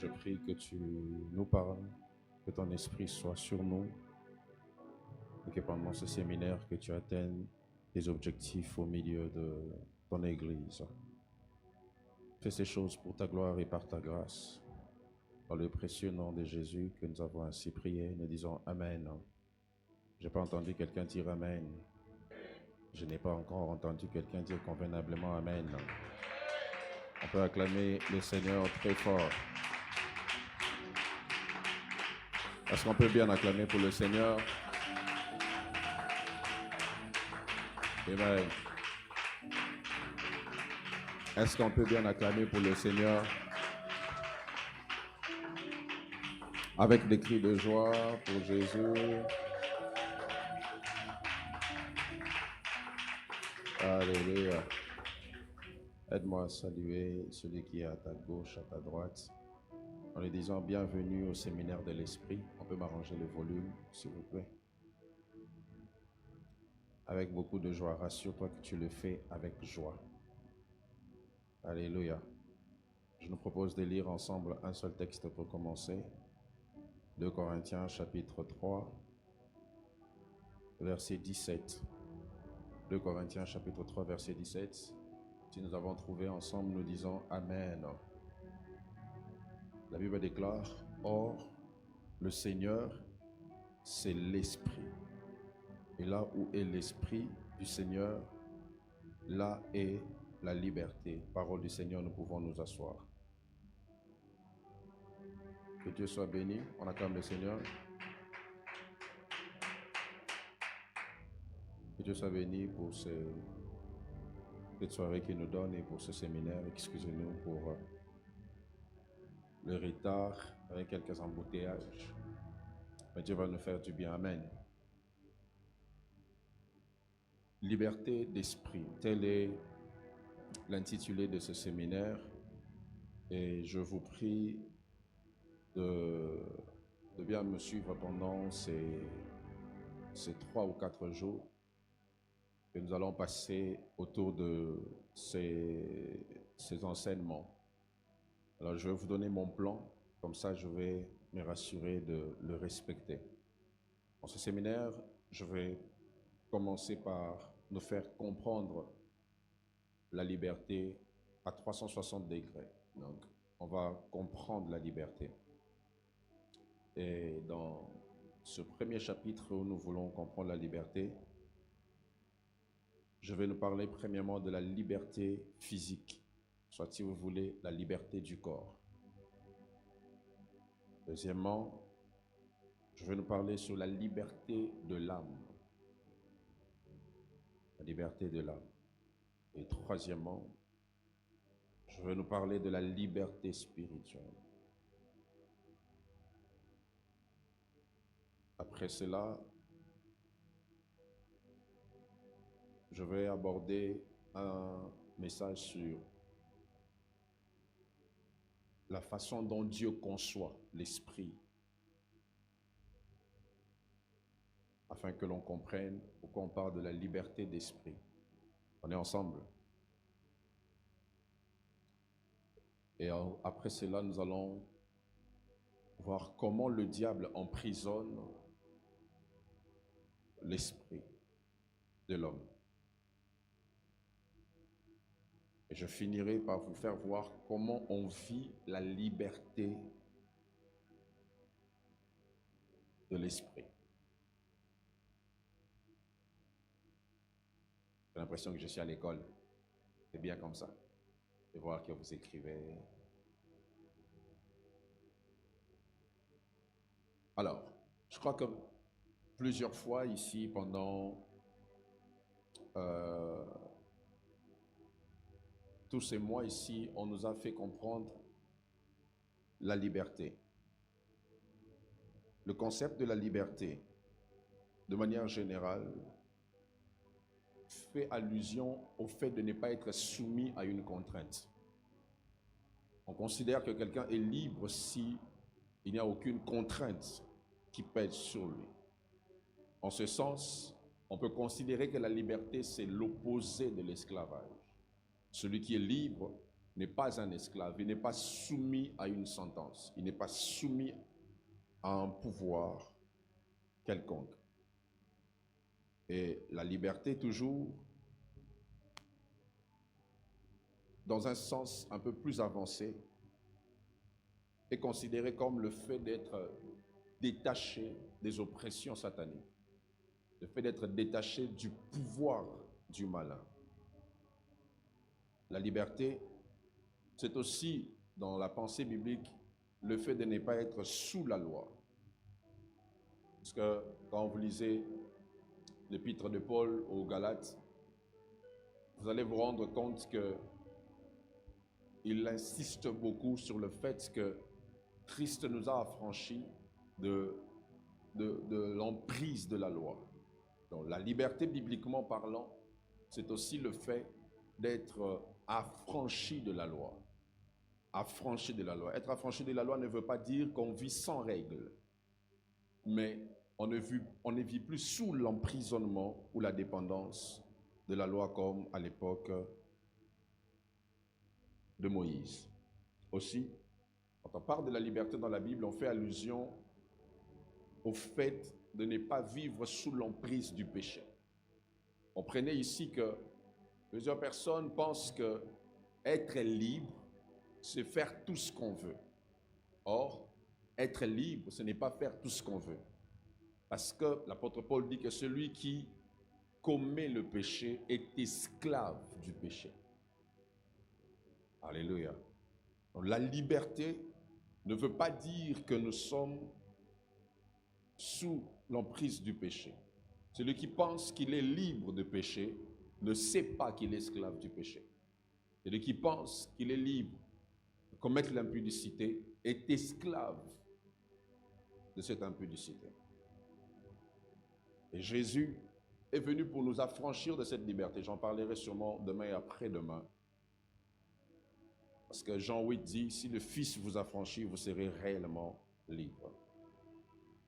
je prie que tu nous parles, que ton esprit soit sur nous et que pendant ce séminaire, que tu atteignes tes objectifs au milieu de ton Église. Fais ces choses pour ta gloire et par ta grâce. Dans le précieux nom de Jésus que nous avons ainsi prié, nous disons Amen. Je n'ai pas entendu quelqu'un dire Amen. Je n'ai pas encore entendu quelqu'un dire convenablement Amen. On peut acclamer le Seigneur très fort. Est-ce qu'on peut bien acclamer pour le Seigneur? Amen. Est-ce qu'on peut bien acclamer pour le Seigneur? Avec des cris de joie pour Jésus. Alléluia. Aide-moi à saluer celui qui est à ta gauche, à ta droite, en lui disant bienvenue au séminaire de l'Esprit. On peut m'arranger le volume, s'il vous plaît. Avec beaucoup de joie, rassure-toi que tu le fais avec joie. Alléluia. Je nous propose de lire ensemble un seul texte pour commencer. 2 Corinthiens chapitre 3, verset 17. 2 Corinthiens chapitre 3, verset 17. Si nous avons trouvé ensemble, nous disons Amen. La Bible déclare, or, le Seigneur, c'est l'Esprit. Et là où est l'Esprit du Seigneur, là est la liberté. Parole du Seigneur, nous pouvons nous asseoir. Que Dieu soit béni. On acclame le Seigneur. Que Dieu soit béni pour cette soirée qu'il nous donne et pour ce séminaire. Excusez-nous pour le retard avec quelques embouteillages. Mais Dieu va nous faire du bien. Amen. Liberté d'esprit. Tel est l'intitulé de ce séminaire. Et je vous prie de bien me suivre pendant ces 3 ou 4 jours que nous allons passer autour de ces enseignements. Alors je vais vous donner mon plan, comme ça je vais me rassurer de le respecter. Dans ce séminaire, je vais commencer par nous faire comprendre la liberté à 360 degrés. Donc, on va comprendre la liberté. Et dans ce premier chapitre où nous voulons comprendre la liberté, je vais nous parler premièrement de la liberté physique, soit si vous voulez, la liberté du corps. Deuxièmement, je vais nous parler sur la liberté de l'âme. La liberté de l'âme. Et troisièmement, je vais nous parler de la liberté spirituelle. Après cela, je vais aborder un message sur la façon dont Dieu conçoit l'esprit, afin que l'on comprenne pourquoi on parle de la liberté d'esprit. On est ensemble. Et après cela, nous allons voir comment le diable emprisonne l'esprit de l'homme. Et je finirai par vous faire voir comment on vit la liberté de l'esprit. J'ai l'impression que je suis à l'école. C'est bien comme ça. De voir que vous écrivez. Alors, je crois que plusieurs fois ici, pendant tous ces mois ici, on nous a fait comprendre la liberté. Le concept de la liberté, de manière générale, fait allusion au fait de ne pas être soumis à une contrainte. On considère que quelqu'un est libre si il n'y a aucune contrainte qui pèse sur lui. En ce sens, on peut considérer que la liberté, c'est l'opposé de l'esclavage. Celui qui est libre n'est pas un esclave, il n'est pas soumis à une sentence, il n'est pas soumis à un pouvoir quelconque. Et la liberté, toujours, dans un sens un peu plus avancé, est considérée comme le fait d'être détaché des oppressions sataniques, le fait d'être détaché du pouvoir du malin. La liberté, c'est aussi, dans la pensée biblique, le fait de ne pas être sous la loi. Parce que quand vous lisez l'épître de Paul aux Galates, vous allez vous rendre compte qu'il insiste beaucoup sur le fait que Christ nous a affranchis de l'emprise de la loi. Donc la liberté, bibliquement parlant, c'est aussi le fait d'être affranchi de la loi. Affranchi de la loi. Être affranchi de la loi ne veut pas dire qu'on vit sans règles, mais on ne vit plus sous l'emprisonnement ou la dépendance de la loi comme à l'époque de Moïse. Aussi, quand on parle de la liberté dans la Bible, on fait allusion au fait de ne pas vivre sous l'emprise du péché. Comprenez ici que plusieurs personnes pensent que être libre, c'est faire tout ce qu'on veut. Or, être libre, ce n'est pas faire tout ce qu'on veut. Parce que l'apôtre Paul dit que celui qui commet le péché est esclave du péché. Alléluia. Donc, la liberté ne veut pas dire que nous sommes sous l'emprise du péché. Celui qui pense qu'il est libre de péché ne sait pas qu'il est esclave du péché. Celui qui pense qu'il est libre de commettre l'impudicité est esclave de cette impudicité. Et Jésus est venu pour nous affranchir de cette liberté. J'en parlerai sûrement demain et après-demain. Parce que Jean 8 dit, si le Fils vous affranchit, vous serez réellement libre.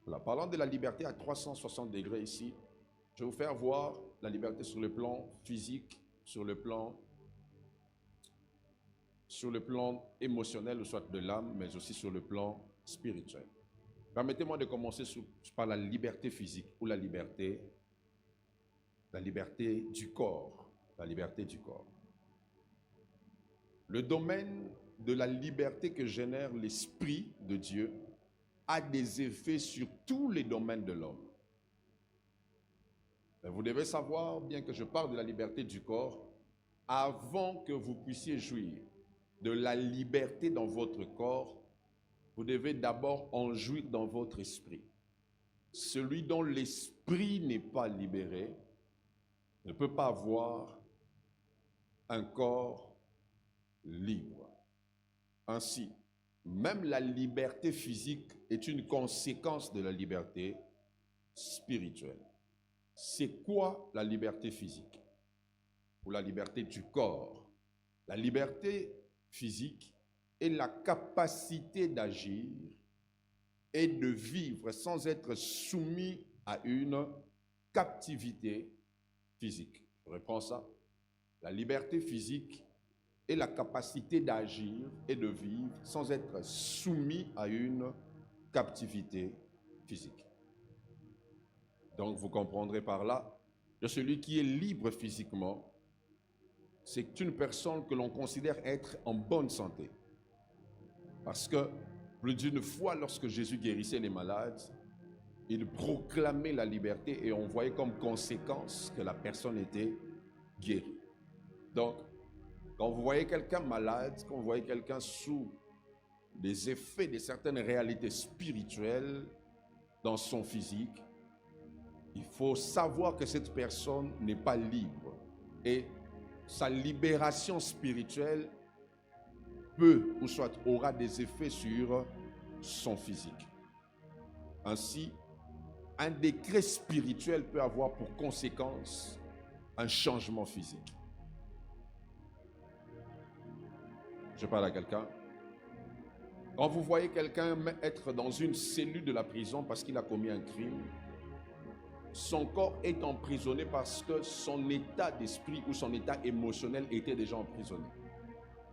Voilà. Parlant de la liberté à 360 degrés ici, je vais vous faire voir la liberté sur le plan physique, sur le plan émotionnel, ou soit de l'âme, mais aussi sur le plan spirituel. Permettez-moi de commencer par la liberté physique ou la liberté du corps. La liberté du corps. Le domaine de la liberté que génère l'Esprit de Dieu a des effets sur tous les domaines de l'homme. Vous devez savoir, bien que je parle de la liberté du corps, avant que vous puissiez jouir de la liberté dans votre corps, vous devez d'abord en jouir dans votre esprit. Celui dont l'esprit n'est pas libéré ne peut pas avoir un corps libre. Ainsi, même la liberté physique est une conséquence de la liberté spirituelle. C'est quoi la liberté physique ou la liberté du corps? La liberté physique est la capacité d'agir et de vivre sans être soumis à une captivité physique. Je reprends ça. La liberté physique est la capacité d'agir et de vivre sans être soumis à une captivité physique. Donc vous comprendrez par là que celui qui est libre physiquement, c'est une personne que l'on considère être en bonne santé. Parce que plus d'une fois, lorsque Jésus guérissait les malades, il proclamait la liberté et on voyait comme conséquence que la personne était guérie. Donc, quand vous voyez quelqu'un malade, quand vous voyez quelqu'un sous les effets de certaines réalités spirituelles dans son physique, il faut savoir que cette personne n'est pas libre. Et sa libération spirituelle peut ou soit aura des effets sur son physique. Ainsi, un décret spirituel peut avoir pour conséquence un changement physique. Je parle à quelqu'un. Quand vous voyez quelqu'un être dans une cellule de la prison parce qu'il a commis un crime, son corps est emprisonné parce que son état d'esprit ou son état émotionnel était déjà emprisonné.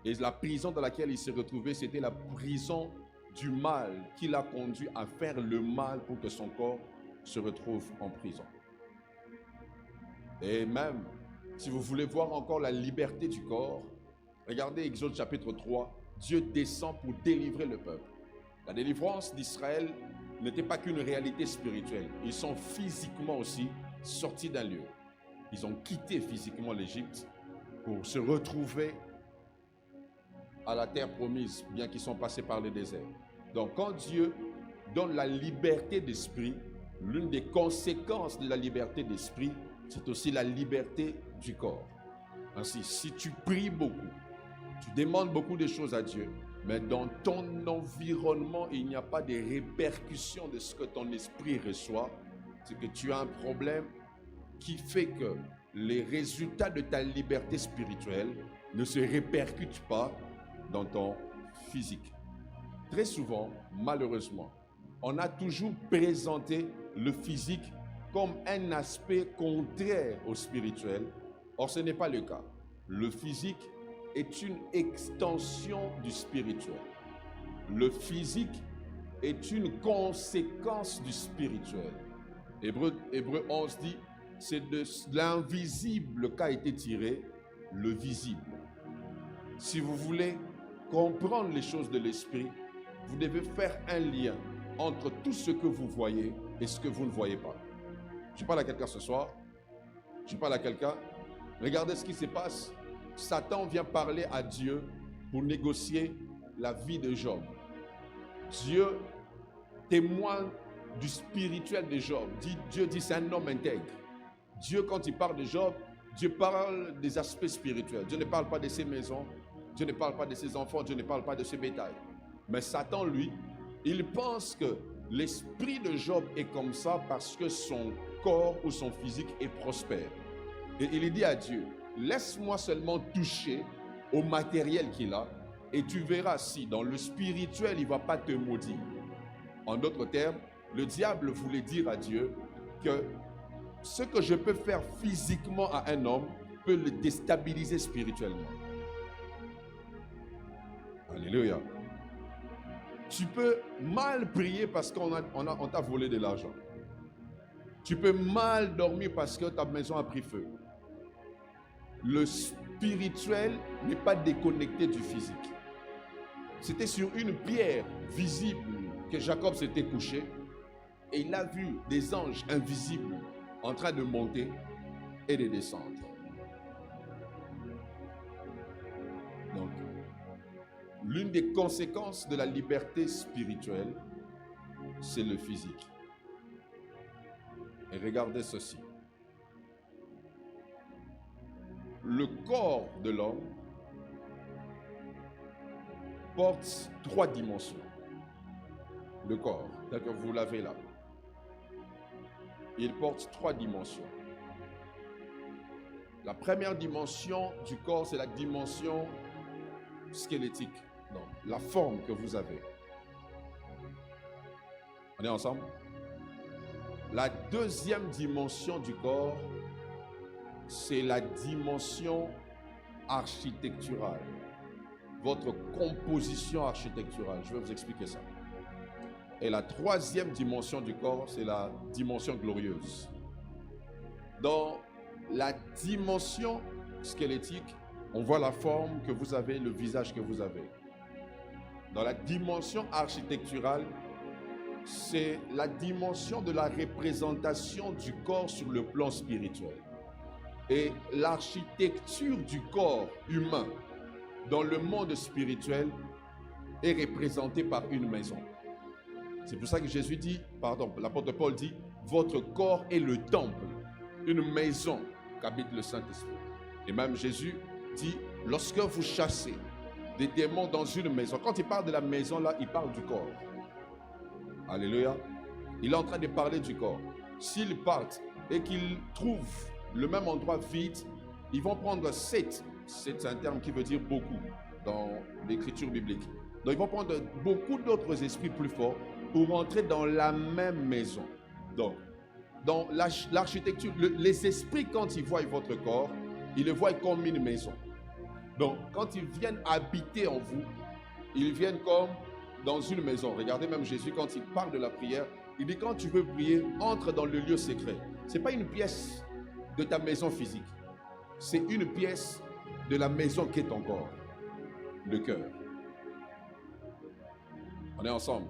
Et la prison dans laquelle il s'est retrouvé, c'était la prison du mal qui l'a conduit à faire le mal pour que son corps se retrouve en prison. Et même, si vous voulez voir encore la liberté du corps, regardez Exode chapitre 3, Dieu descend pour délivrer le peuple. La délivrance d'Israël n'était pas qu'une réalité spirituelle. Ils sont physiquement aussi sortis d'un lieu. Ils ont quitté physiquement l'Égypte pour se retrouver à la terre promise, bien qu'ils sont passés par le désert. Donc quand Dieu donne la liberté d'esprit, l'une des conséquences de la liberté d'esprit, c'est aussi la liberté du corps. Ainsi, si tu pries beaucoup, tu demandes beaucoup de choses à Dieu, mais dans ton environnement, il n'y a pas de répercussions de ce que ton esprit reçoit, c'est que tu as un problème qui fait que les résultats de ta liberté spirituelle ne se répercutent pas dans ton physique. Très souvent, malheureusement, on a toujours présenté le physique comme un aspect contraire au spirituel. Or, ce n'est pas le cas. Le physique est une extension du spirituel. Le physique est une conséquence du spirituel. Hébreu 11 dit, c'est de l'invisible qu'a été tiré le visible. Si vous voulez comprendre les choses de l'esprit, vous devez faire un lien entre tout ce que vous voyez et ce que vous ne voyez pas. Je parle à quelqu'un ce soir. Je parle à quelqu'un. Regardez ce qui se passe. Satan vient parler à Dieu pour négocier la vie de Job. Dieu témoigne du spirituel de Job. Dieu dit c'est un homme intègre. Dieu, quand il parle de Job, Dieu parle des aspects spirituels. Dieu ne parle pas de ses maisons. Dieu ne parle pas de ses enfants. Dieu ne parle pas de ses bétails. Mais Satan, lui, il pense que l'esprit de Job est comme ça parce que son corps ou son physique est prospère. Et il dit à Dieu, laisse-moi seulement toucher au matériel qu'il a et tu verras si dans le spirituel, il ne va pas te maudire. En d'autres termes, le diable voulait dire à Dieu que ce que je peux faire physiquement à un homme peut le déstabiliser spirituellement. Alléluia. Tu peux mal prier parce qu'on t'a volé de l'argent. Tu peux mal dormir parce que ta maison a pris feu. Le spirituel n'est pas déconnecté du physique. C'était sur une pierre visible que Jacob s'était couché et il a vu des anges invisibles en train de monter et de descendre. Donc, l'une des conséquences de la liberté spirituelle, c'est le physique. Et regardez ceci. Le corps de l'homme porte 3 dimensions. Le corps, tel que vous l'avez là. Il porte 3 dimensions. La première dimension du corps, c'est la dimension squelettique. Donc, la forme que vous avez. On est ensemble? La deuxième dimension du corps, c'est la dimension architecturale. Votre composition architecturale. Je vais vous expliquer ça. Et la troisième dimension du corps, c'est la dimension glorieuse. Dans la dimension squelettique, on voit la forme que vous avez, le visage que vous avez. Dans la dimension architecturale, c'est la dimension de la représentation du corps sur le plan spirituel. Et l'architecture du corps humain dans le monde spirituel est représentée par une maison. C'est pour ça que Jésus dit, l'apôtre Paul dit, votre corps est le temple, une maison qu'habite le Saint-Esprit. Et même Jésus dit, lorsque vous chassez des démons dans une maison, quand il parle de la maison là, il parle du corps. Alléluia. Il est en train de parler du corps. S'ils partent et qu'ils trouvent le même endroit vide, ils vont prendre 7. C'est un terme qui veut dire beaucoup dans l'écriture biblique. Donc ils vont prendre beaucoup d'autres esprits plus forts pour entrer dans la même maison. Donc, dans l'architecture, les esprits, quand ils voient votre corps, ils le voient comme une maison. Donc, quand ils viennent habiter en vous, ils viennent comme dans une maison. Regardez même Jésus, quand il parle de la prière, il dit quand tu veux prier, entre dans le lieu secret. Ce n'est pas une pièce de ta maison physique. C'est une pièce de la maison qui est ton corps, le cœur. On est ensemble.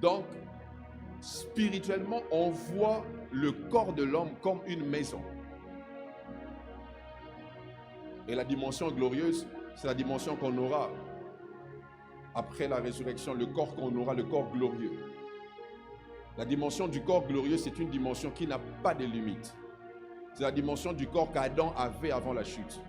Donc, spirituellement, on voit le corps de l'homme comme une maison. Et la dimension glorieuse, c'est la dimension qu'on aura après la résurrection, le corps qu'on aura, le corps glorieux. La dimension du corps glorieux, c'est une dimension qui n'a pas de limite. C'est la dimension du corps qu'Adam avait avant la chute.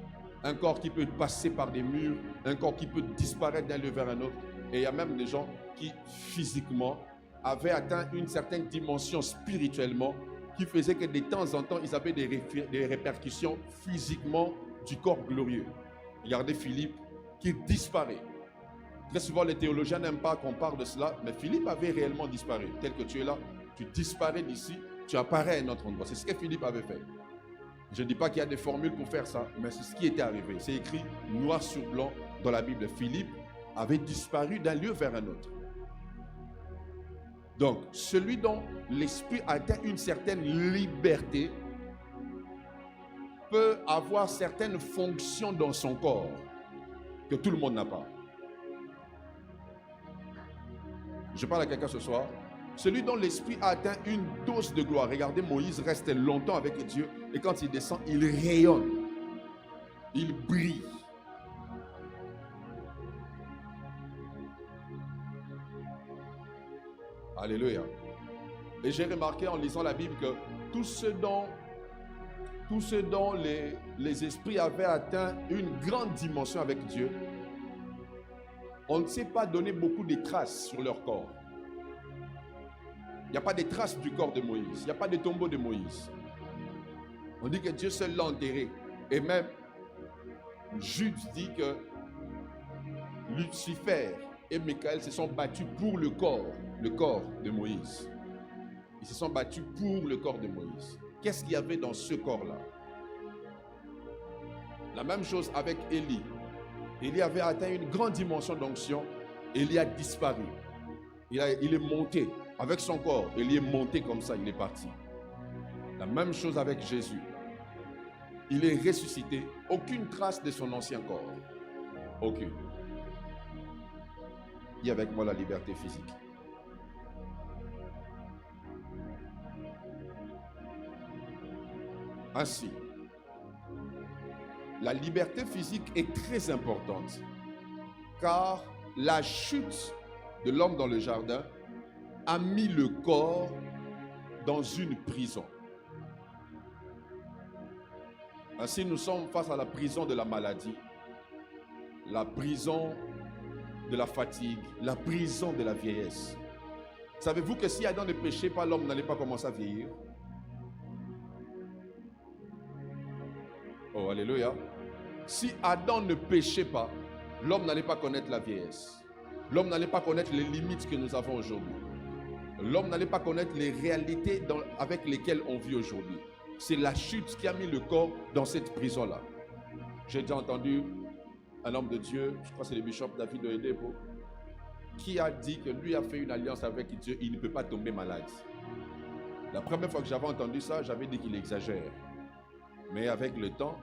Un corps qui peut passer par des murs, un corps qui peut disparaître d'un lieu vers un autre. Et il y a même des gens qui, physiquement, avaient atteint une certaine dimension spirituellement, qui faisait que de temps en temps, ils avaient des répercussions physiquement du corps glorieux. Regardez Philippe, qui disparaît. Très souvent, les théologiens n'aiment pas qu'on parle de cela, mais Philippe avait réellement disparu. Tel que tu es là, tu disparais d'ici, tu apparais à un autre endroit. C'est ce que Philippe avait fait. Je ne dis pas qu'il y a des formules pour faire ça, mais c'est ce qui était arrivé. C'est écrit noir sur blanc dans la Bible. Philippe avait disparu d'un lieu vers un autre. Donc, celui dont l'esprit atteint une certaine liberté peut avoir certaines fonctions dans son corps que tout le monde n'a pas. Je parle à quelqu'un ce soir. Celui dont l'esprit a atteint une dose de gloire. Regardez, Moïse reste longtemps avec Dieu et quand il descend, il rayonne. Il brille. Alléluia. Et j'ai remarqué en lisant la Bible que tout ce dont les esprits avaient atteint une grande dimension avec Dieu, on ne s'est pas donné beaucoup de traces sur leur corps. Il n'y a pas de traces du corps de Moïse. Il n'y a pas de tombeau de Moïse. On dit que Dieu seul l'a enterré. Et même, Jude dit que Lucifer et Michael se sont battus pour le corps de Moïse. Ils se sont battus pour le corps de Moïse. Qu'est-ce qu'il y avait dans ce corps-là? La même chose avec Élie. Élie avait atteint une grande dimension d'onction. Élie a disparu. Il est monté avec son corps. Élie est monté comme ça, il est parti. La même chose avec Jésus. Il est ressuscité. Aucune trace de son ancien corps. Aucune. Il y a avec moi la liberté physique. Ainsi, la liberté physique est très importante car la chute de l'homme dans le jardin a mis le corps dans une prison. Ainsi, nous sommes face à la prison de la maladie, la prison de la fatigue, la prison de la vieillesse. Savez-vous que si Adam ne péchait pas, l'homme n'allait pas commencer à vieillir? Oh, alléluia. Si Adam ne péchait pas, l'homme n'allait pas connaître la vieillesse. L'homme n'allait pas connaître les limites que nous avons aujourd'hui. L'homme n'allait pas connaître les réalités avec lesquelles on vit aujourd'hui. C'est la chute qui a mis le corps dans cette prison-là. J'ai déjà entendu un homme de Dieu, je crois que c'est le bishop David Oyedepo, qui a dit que lui a fait une alliance avec Dieu, il ne peut pas tomber malade. La première fois que j'avais entendu ça, j'avais dit qu'il exagère. Mais avec le temps,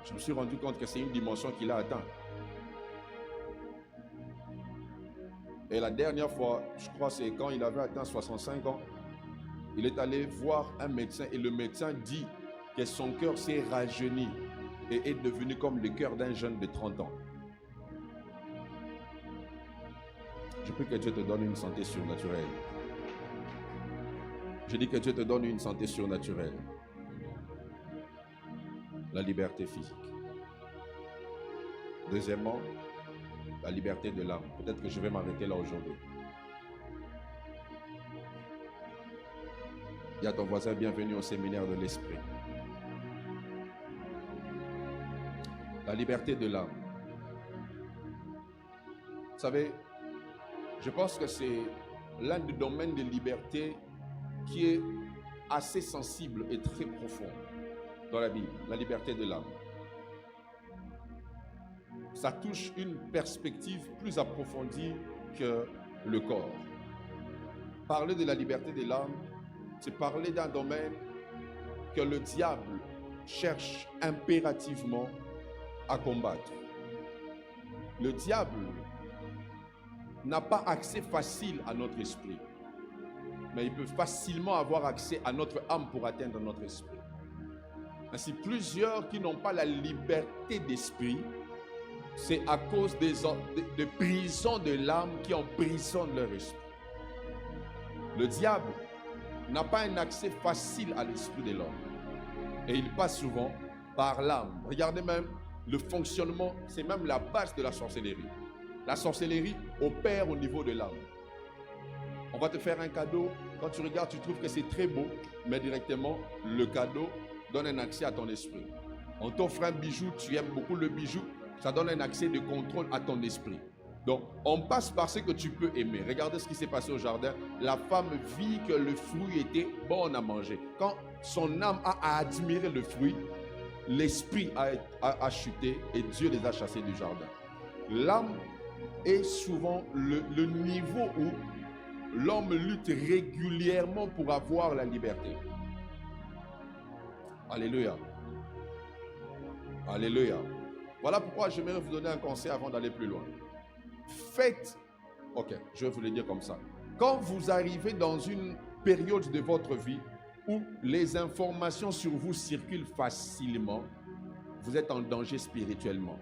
je me suis rendu compte que c'est une dimension qu'il a atteinte. Et la dernière fois, je crois que c'est quand il avait atteint 65 ans, il est allé voir un médecin et le médecin dit que son cœur s'est rajeuni et est devenu comme le cœur d'un jeune de 30 ans. Je prie que Dieu te donne une santé surnaturelle. Je dis que Dieu te donne une santé surnaturelle. La liberté physique. Deuxièmement, la liberté de l'âme. Peut-être que je vais m'arrêter là aujourd'hui. Dis à ton voisin, bienvenue au séminaire de l'esprit. La liberté de l'âme. Vous savez, je pense que c'est l'un des domaines de liberté qui est assez sensible et très profond dans la Bible, la liberté de l'âme. ça touche une perspective plus approfondie que le corps. Parler de la liberté de l'âme, c'est parler d'un domaine que le diable cherche impérativement à combattre. Le diable n'a pas accès facile à notre esprit, mais il peut facilement avoir accès à notre âme pour atteindre notre esprit. Ainsi, plusieurs qui n'ont pas la liberté d'esprit, c'est à cause des prisons de l'âme qui emprisonnent leur esprit. Le diable n'a pas un accès facile à l'esprit de l'homme. Et il passe souvent par l'âme. Regardez même le fonctionnement, c'est même la base de la sorcellerie. La sorcellerie opère au niveau de l'âme. On va te faire un cadeau, quand tu regardes, tu trouves que c'est très beau, mais directement, le cadeau donne un accès à ton esprit. On t'offre un bijou, tu aimes beaucoup le bijou, ça donne un accès de contrôle à ton esprit. Donc, on passe par ce que tu peux aimer. Regardez ce qui s'est passé au jardin. La femme vit que le fruit était bon à manger. Quand son âme a admiré le fruit, l'esprit a chuté et Dieu les a chassés du jardin. L'âme est souvent le niveau où l'homme lutte régulièrement pour avoir la liberté. Alléluia. Alléluia. Voilà pourquoi j'aimerais vous donner un conseil avant d'aller plus loin. Faites, ok, je vais vous le dire comme ça. Quand vous arrivez dans une période de votre vie où les informations sur vous circulent facilement, vous êtes en danger spirituellement.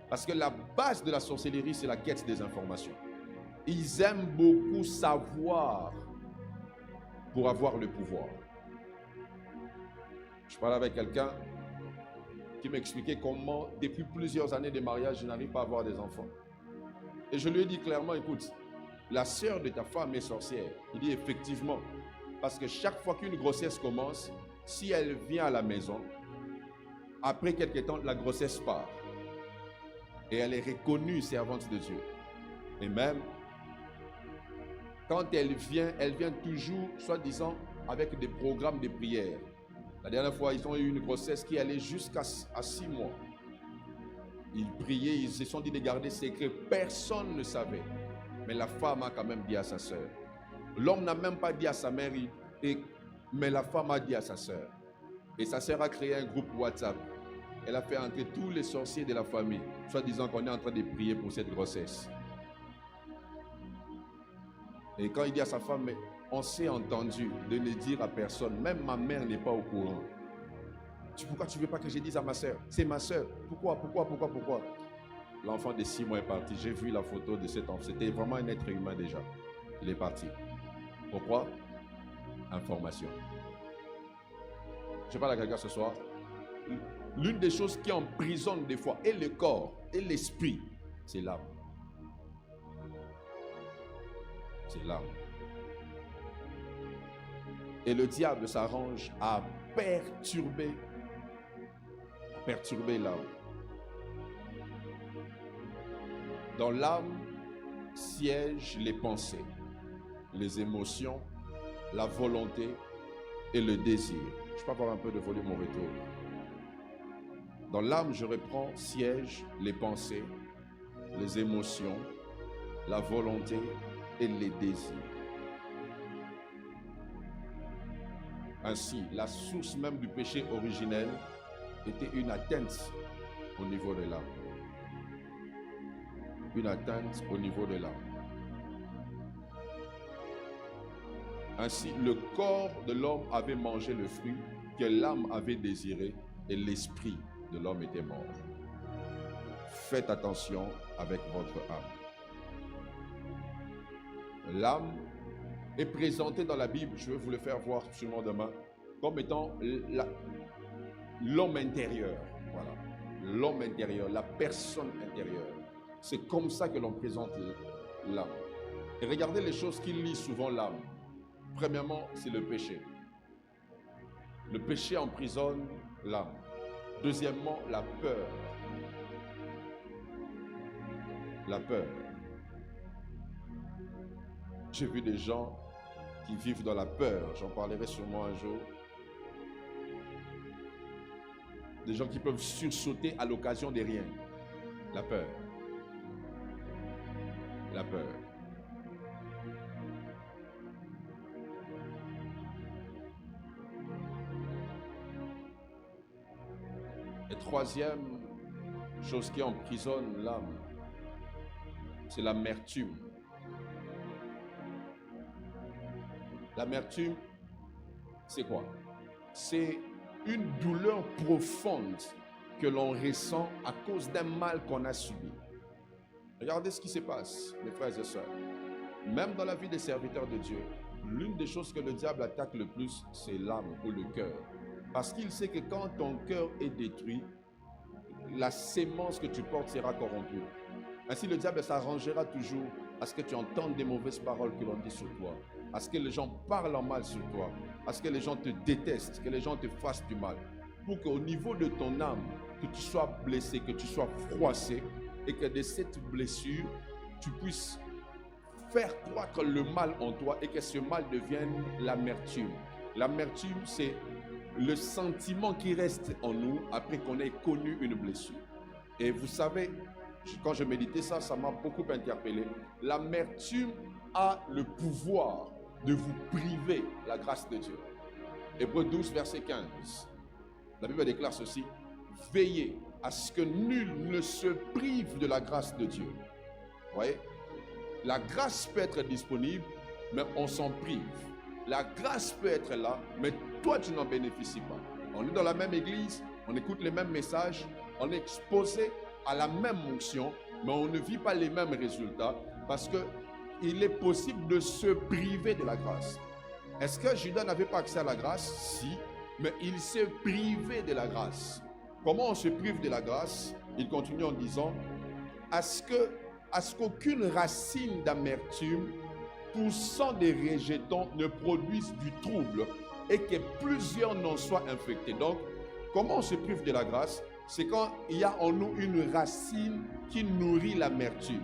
Parce que la base de la sorcellerie, c'est la quête des informations. Ils aiment beaucoup savoir pour avoir le pouvoir. Je parlais avec quelqu'un qui m'expliquait comment, depuis plusieurs années de mariage, je n'arrive pas à avoir des enfants. Et je lui ai dit clairement, écoute, la sœur de ta femme est sorcière. Il dit effectivement, parce que chaque fois qu'une grossesse commence, si elle vient à la maison, après quelque temps, la grossesse part. Et elle est reconnue servante de Dieu. Et même, quand elle vient toujours, soi-disant, avec des programmes de prière. La dernière fois, ils ont eu une grossesse qui allait jusqu'à 6 mois. Ils priaient, ils se sont dit de garder secret. Personne ne savait. Mais la femme a quand même dit à sa sœur. L'homme n'a même pas dit à sa mère, mais la femme a dit à sa sœur. Et sa sœur a créé un groupe WhatsApp. Elle a fait entrer tous les sorciers de la famille, soi-disant qu'on est en train de prier pour cette grossesse. Et quand il dit à sa femme, mais on s'est entendu de ne dire à personne, même ma mère n'est pas au courant. Pourquoi tu ne veux pas que je dise à ma soeur? C'est ma soeur. Pourquoi? L'enfant de 6 mois est parti. J'ai vu la photo de cet enfant. C'était vraiment un être humain déjà. Il est parti. Pourquoi? Information. Je parle à quelqu'un ce soir. L'une des choses qui emprisonne des fois, et le corps, et l'esprit, c'est l'âme. C'est l'âme. Et le diable s'arrange à perturber l'âme. Dans l'âme siègent les pensées, les émotions, la volonté et le désir. Je peux avoir un peu de volume au retour. Dans l'âme, je reprends, siègent les pensées, les émotions, la volonté et les désirs. Ainsi, la source même du péché originel était une atteinte au niveau de l'âme. Une atteinte au niveau de l'âme. Ainsi, le corps de l'homme avait mangé le fruit que l'âme avait désiré et l'esprit de l'homme était mort. Faites attention avec votre âme. L'âme est présentée dans la Bible, je vais vous le faire voir sûrement demain, comme étant l'homme intérieur. Voilà. L'homme intérieur, la personne intérieure. C'est comme ça que l'on présente l'âme. Et regardez les choses qui lient souvent l'âme. Premièrement, c'est le péché. Le péché emprisonne l'âme. Deuxièmement, la peur. La peur. J'ai vu des gens qui vivent dans la peur. J'en parlerai sûrement un jour. Des gens qui peuvent sursauter à l'occasion de rien. La peur. La peur. Et troisième chose qui emprisonne l'âme, c'est l'amertume. L'amertume, c'est quoi? C'est une douleur profonde que l'on ressent à cause d'un mal qu'on a subi. Regardez ce qui se passe, mes frères et sœurs. Même dans la vie des serviteurs de Dieu, l'une des choses que le diable attaque le plus, c'est l'âme ou le cœur. Parce qu'il sait que quand ton cœur est détruit, la sémence que tu portes sera corrompue. Ainsi, le diable s'arrangera toujours à ce que tu entendes des mauvaises paroles que l'on dit sur toi, à ce que les gens parlent en mal sur toi, à ce que les gens te détestent, que les gens te fassent du mal, pour qu'au niveau de ton âme, que tu sois blessé, que tu sois froissé, et que de cette blessure, tu puisses faire croître le mal en toi et que ce mal devienne l'amertume. L'amertume, c'est le sentiment qui reste en nous après qu'on ait connu une blessure. Et vous savez, quand je méditais ça, ça m'a beaucoup interpellé. L'amertume a le pouvoir de vous priver la grâce de Dieu. Hébreux 12, verset 15. La Bible déclare ceci: veillez à ce que nul ne se prive de la grâce de Dieu. Vous voyez? La grâce peut être disponible, mais on s'en prive. La grâce peut être là, mais toi, tu n'en bénéficies pas. On est dans la même église, on écoute les mêmes messages, on est exposé à la même onction, mais on ne vit pas les mêmes résultats parce qu'il est possible de se priver de la grâce. Est-ce que Judas n'avait pas accès à la grâce? Si, mais il s'est privé de la grâce. Comment on se prive de la grâce? Il continue en disant: à ce qu'aucune racine d'amertume poussant des rejetons ne produise du trouble et que plusieurs n'en soient infectés. Donc, comment on se prive de la grâce? C'est quand il y a en nous une racine qui nourrit l'amertume.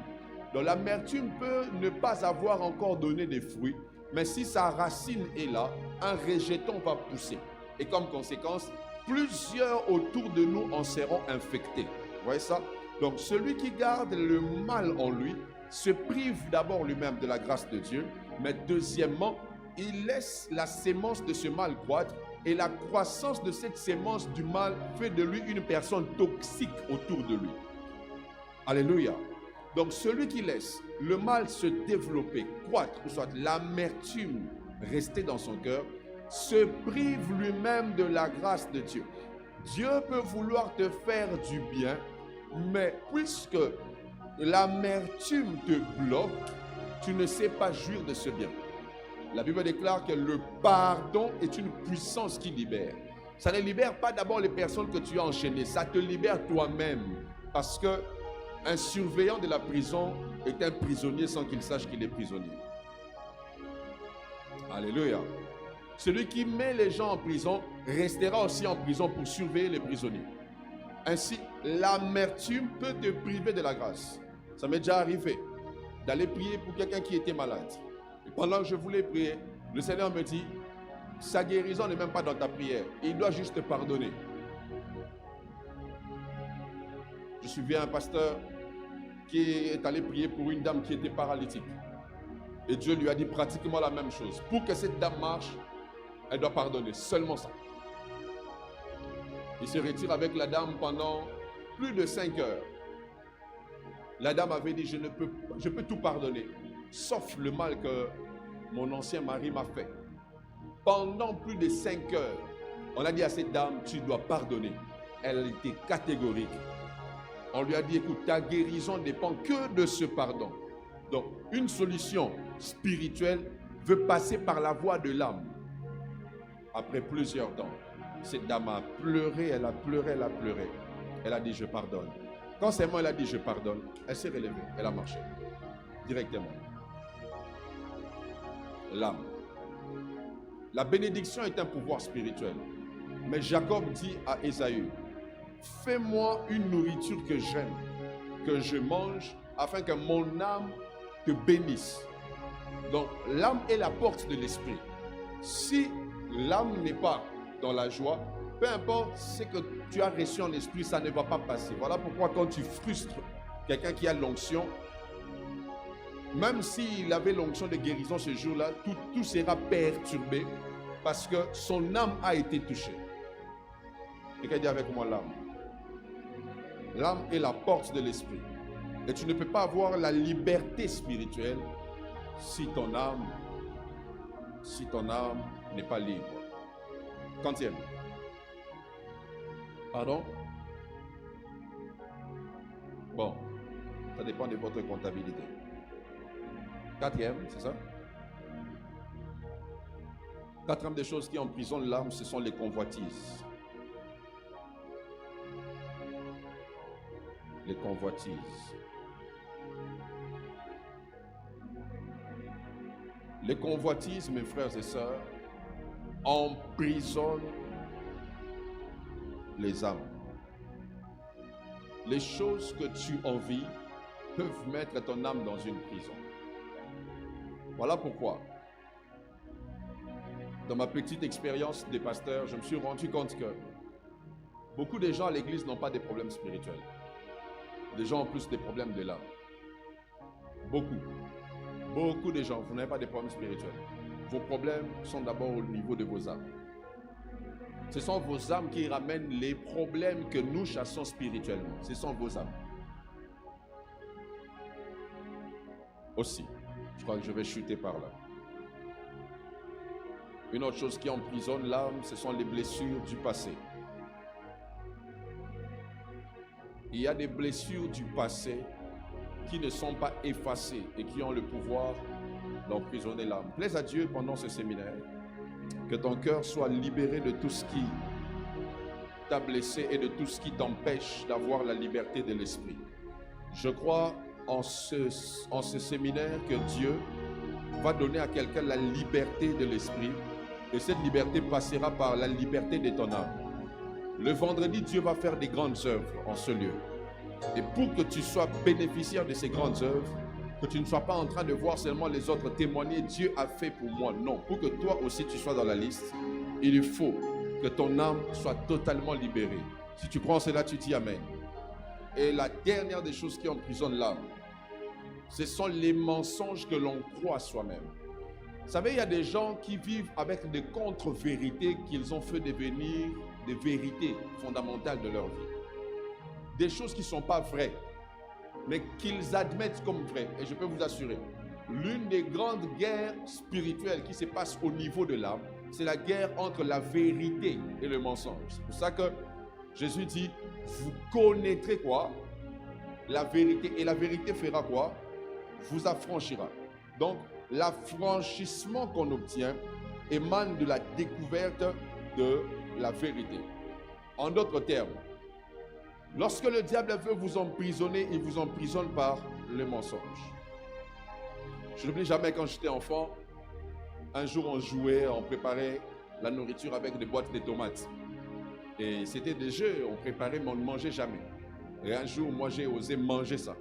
Donc, l'amertume peut ne pas avoir encore donné des fruits, mais si sa racine est là, un rejeton va pousser. Et comme conséquence, plusieurs autour de nous en seront infectés. Vous voyez ça? Donc, celui qui garde le mal en lui se prive d'abord lui-même de la grâce de Dieu, mais deuxièmement, il laisse la sémence de ce mal croître et la croissance de cette sémence du mal fait de lui une personne toxique autour de lui. Alléluia. Donc, celui qui laisse le mal se développer, croître, ou soit l'amertume rester dans son cœur, se prive lui-même de la grâce de Dieu. Dieu peut vouloir te faire du bien, mais puisque l'amertume te bloque, tu ne sais pas jouir de ce bien. La Bible déclare que le pardon est une puissance qui libère. Ça ne libère pas d'abord les personnes que tu as enchaînées, ça te libère toi-même. Parce que un surveillant de la prison est un prisonnier sans qu'il sache qu'il est prisonnier. Alléluia. Celui qui met les gens en prison restera aussi en prison pour surveiller les prisonniers. Ainsi, l'amertume peut te priver de la grâce. Ça m'est déjà arrivé d'aller prier pour quelqu'un qui était malade. Et pendant que je voulais prier, le Seigneur me dit: sa guérison n'est même pas dans ta prière. Il doit juste te pardonner. Je suivais un pasteur qui est allé prier pour une dame qui était paralytique. Et Dieu lui a dit pratiquement la même chose. Pour que cette dame marche, elle doit pardonner. Seulement ça. Il se retire avec la dame pendant plus de 5 heures. La dame avait dit: je peux tout pardonner, sauf le mal que mon ancien mari m'a fait. Pendant plus de 5 heures, on a dit à cette dame: tu dois pardonner. Elle était catégorique. On lui a dit: écoute, ta guérison ne dépend que de ce pardon. Donc, une solution spirituelle veut passer par la voie de l'âme. Après plusieurs temps, cette dame a pleuré, elle a pleuré, elle a pleuré. Elle a dit: je pardonne. Quand seulement elle a dit: je pardonne, elle s'est relevée, elle a marché directement. L'âme. La bénédiction est un pouvoir spirituel. Mais Jacob dit à Ésaü: fais-moi une nourriture que j'aime, que je mange, afin que mon âme te bénisse. Donc, l'âme est la porte de l'esprit. Si l'âme n'est pas dans la joie, peu importe ce que tu as reçu en esprit, ça ne va pas passer. Voilà pourquoi quand tu frustres quelqu'un qui a l'onction, même s'il avait l'onction de guérison ce jour-là, tout sera perturbé parce que son âme a été touchée. Quelqu'un dit avec moi l'âme. L'âme est la porte de l'esprit. Et tu ne peux pas avoir la liberté spirituelle si ton âme n'est pas libre. Quantième? Pardon? Bon, ça dépend de votre comptabilité. Quatrième, c'est ça? Quatrième des choses qui emprisonnent l'âme, ce sont les convoitises. Les convoitises. Les convoitises, mes frères et sœurs, emprisonnent les âmes. Les choses que tu envies peuvent mettre ton âme dans une prison. Voilà pourquoi, dans ma petite expérience de pasteur, je me suis rendu compte que beaucoup de gens à l'église n'ont pas de problèmes spirituels. Des gens ont plus des problèmes de l'âme. Beaucoup de gens, vous n'avez pas de problèmes spirituels. Vos problèmes sont d'abord au niveau de vos âmes. Ce sont vos âmes qui ramènent les problèmes que nous chassons spirituellement. Ce sont vos âmes. Aussi, je crois que je vais chuter par là. Une autre chose qui emprisonne l'âme, ce sont les blessures du passé. Il y a des blessures du passé qui ne sont pas effacées et qui ont le pouvoir d'emprisonner l'âme. Plaise à Dieu pendant ce séminaire, que ton cœur soit libéré de tout ce qui t'a blessé et de tout ce qui t'empêche d'avoir la liberté de l'esprit. Je crois en ce séminaire que Dieu va donner à quelqu'un la liberté de l'esprit et cette liberté passera par la liberté de ton âme. Le vendredi, Dieu va faire des grandes œuvres en ce lieu. Et pour que tu sois bénéficiaire de ces grandes œuvres, que tu ne sois pas en train de voir seulement les autres témoigner, Dieu a fait pour moi. Non, pour que toi aussi tu sois dans la liste, il faut que ton âme soit totalement libérée. Si tu crois en cela, tu dis Amen. Et la dernière des choses qui emprisonnent l'âme, ce sont les mensonges que l'on croit soi-même. Vous savez, il y a des gens qui vivent avec des contre-vérités qu'ils ont fait devenir des vérités fondamentales de leur vie. Des choses qui ne sont pas vraies, mais qu'ils admettent comme vraies. Et je peux vous assurer, l'une des grandes guerres spirituelles qui se passe au niveau de l'âme, c'est la guerre entre la vérité et le mensonge. C'est pour ça que Jésus dit, vous connaîtrez quoi? La vérité. Et la vérité fera quoi? Vous affranchira. Donc, l'affranchissement qu'on obtient émane de la découverte de la vérité. En d'autres termes, lorsque le diable veut vous emprisonner, il vous emprisonne par le mensonge. Je n'oublie jamais quand j'étais enfant, un jour on jouait, on préparait la nourriture avec des boîtes de tomates. Et c'était des jeux, on préparait mais on ne mangeait jamais. Et un jour, moi j'ai osé manger ça.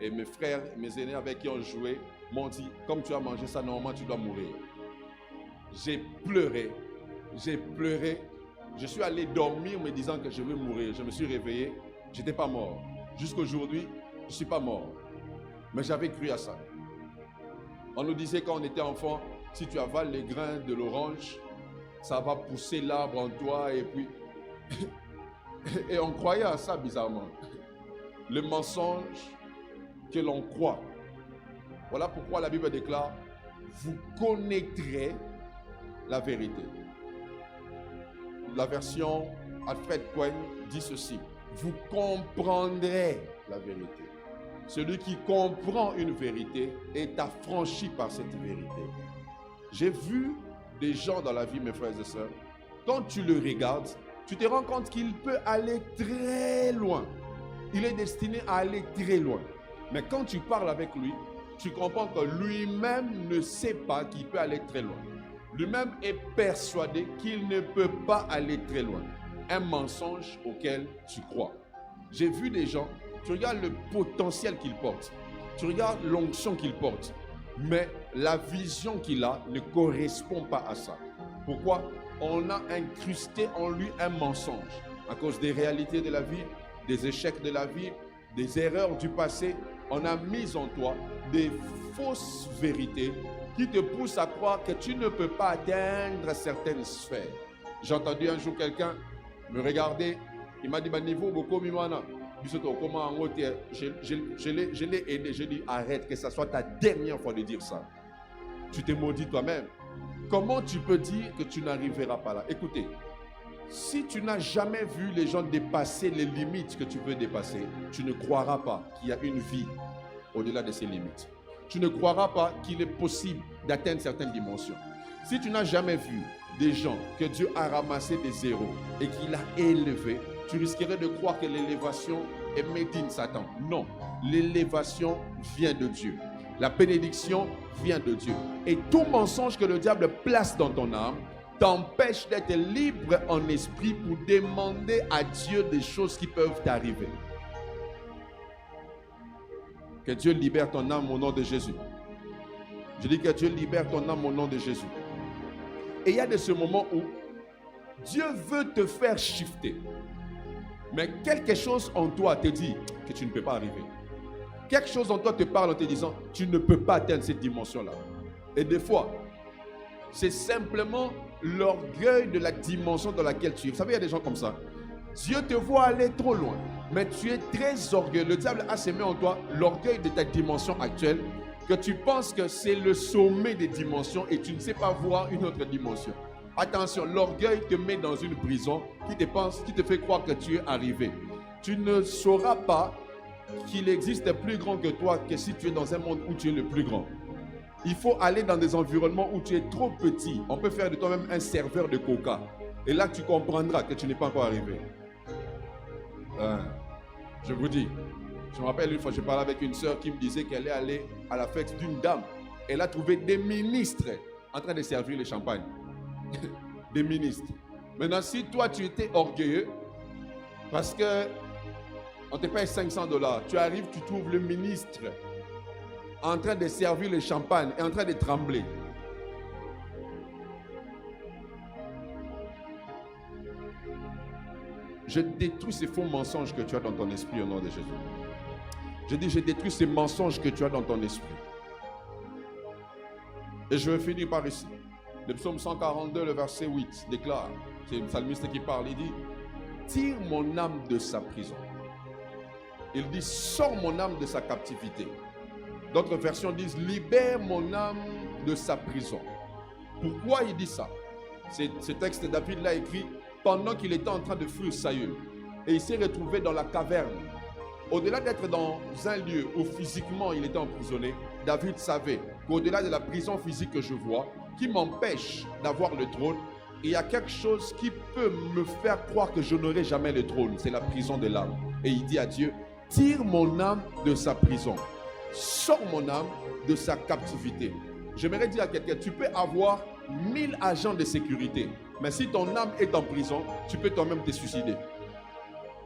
Et mes frères, mes aînés avec qui on jouait m'ont dit, comme tu as mangé ça, normalement tu dois mourir. J'ai pleuré. Je suis allé dormir me disant que je vais mourir. Je me suis réveillé, je n'étais pas mort. Jusqu'aujourd'hui, je ne suis pas mort. Mais j'avais cru à ça. On nous disait quand on était enfant, si tu avales les grains de l'orange, ça va pousser l'arbre en toi et puis... et on croyait à ça bizarrement. Le mensonge que l'on croit. Voilà pourquoi la Bible déclare, vous connaîtrez la vérité. La version Alfred Cohen dit ceci, vous comprendrez la vérité. Celui qui comprend une vérité est affranchi par cette vérité. J'ai vu des gens dans la vie, mes frères et sœurs, quand tu le regardes, tu te rends compte qu'il peut aller très loin. Il est destiné à aller très loin. Mais quand tu parles avec lui, tu comprends que lui-même ne sait pas qu'il peut aller très loin. Lui-même est persuadé qu'il ne peut pas aller très loin. Un mensonge auquel tu crois. J'ai vu des gens, tu regardes le potentiel qu'il porte, tu regardes l'onction qu'il porte, mais la vision qu'il a ne correspond pas à ça. Pourquoi? On a incrusté en lui un mensonge à cause des réalités de la vie, des échecs de la vie, des erreurs du passé. On a mis en toi des fausses vérités qui te poussent à croire que tu ne peux pas atteindre certaines sphères. J'ai entendu un jour quelqu'un me regarder, il m'a dit, bah, niveau beaucoup mimana. Je l'ai aidé, j'ai dit, arrête, que ce soit ta dernière fois de dire ça. Tu t'es maudit toi-même. Comment tu peux dire que tu n'arriveras pas là? Écoutez, si tu n'as jamais vu les gens dépasser les limites que tu veux dépasser, tu ne croiras pas qu'il y a une vie au-delà de ces limites. Tu ne croiras pas qu'il est possible d'atteindre certaines dimensions. Si tu n'as jamais vu des gens que Dieu a ramassé des zéros et qu'il a élevés, tu risquerais de croire que l'élévation est made in Satan. Non, l'élévation vient de Dieu. La bénédiction vient de Dieu. Et tout mensonge que le diable place dans ton âme t'empêche d'être libre en esprit pour demander à Dieu des choses qui peuvent t'arriver. Que Dieu libère ton âme au nom de Jésus. Je dis que Dieu libère ton âme au nom de Jésus. Et il y a de ce moment où Dieu veut te faire shifter. Mais quelque chose en toi te dit que tu ne peux pas arriver. Quelque chose en toi te parle en te disant tu ne peux pas atteindre cette dimension-là. Et des fois, c'est simplement l'orgueil de la dimension dans laquelle tu es. Vous savez, il y a des gens comme ça. Dieu te voit aller trop loin, mais tu es très orgueilleux. Le diable a semé en toi l'orgueil de ta dimension actuelle, que tu penses que c'est le sommet des dimensions et tu ne sais pas voir une autre dimension. Attention, l'orgueil te met dans une prison qui te fait croire que tu es arrivé. Tu ne sauras pas qu'il existe plus grand que toi que si tu es dans un monde où tu es le plus grand. Il faut aller dans des environnements où tu es trop petit. On peut faire de toi-même un serveur de coca. Et là, tu comprendras que tu n'es pas encore arrivé. Je vous dis, je me rappelle une fois, je parlais avec une sœur qui me disait qu'elle est allée à la fête d'une dame. Elle a trouvé des ministres en train de servir le champagne. Des ministres. Maintenant, si toi, tu étais orgueilleux, parce que on te paye $500, tu arrives, tu trouves le ministre en train de servir le champagne et en train de trembler. Je détruis ces faux mensonges que tu as dans ton esprit au nom de Jésus. Je dis, je détruis ces mensonges que tu as dans ton esprit. Et je vais finir par ici. Le psaume 142, le verset 8 déclare, c'est le psalmiste qui parle, il dit, tire mon âme de sa prison. Il dit, sors mon âme de sa captivité. D'autres versions disent, libère mon âme de sa prison. Pourquoi il dit ça? Ce texte, David l'a écrit pendant qu'il était en train de fuir Saül. Et il s'est retrouvé dans la caverne. Au-delà d'être dans un lieu où physiquement il était emprisonné, David savait qu'au-delà de la prison physique que je vois, qui m'empêche d'avoir le trône, il y a quelque chose qui peut me faire croire que je n'aurai jamais le trône. C'est la prison de l'âme. Et il dit à Dieu, tire mon âme de sa prison. Sors mon âme de sa captivité. J'aimerais dire à quelqu'un, tu peux avoir 1000 agents de sécurité, mais si ton âme est en prison, tu peux toi-même te suicider.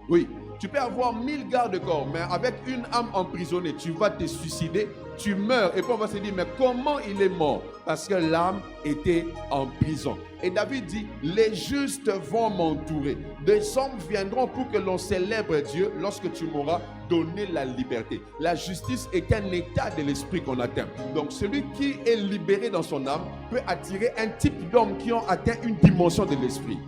Oui, tu peux avoir 1000 gardes-corps, mais avec une âme emprisonnée, tu vas te suicider, tu meurs. Et puis on va se dire, mais comment il est mort? Parce que l'âme était en prison. Et David dit, les justes vont m'entourer. Des hommes viendront pour que l'on célèbre Dieu lorsque tu m'auras donné la liberté. La justice est un état de l'esprit qu'on atteint. Donc celui qui est libéré dans son âme peut attirer un type d'hommes qui ont atteint une dimension de l'esprit.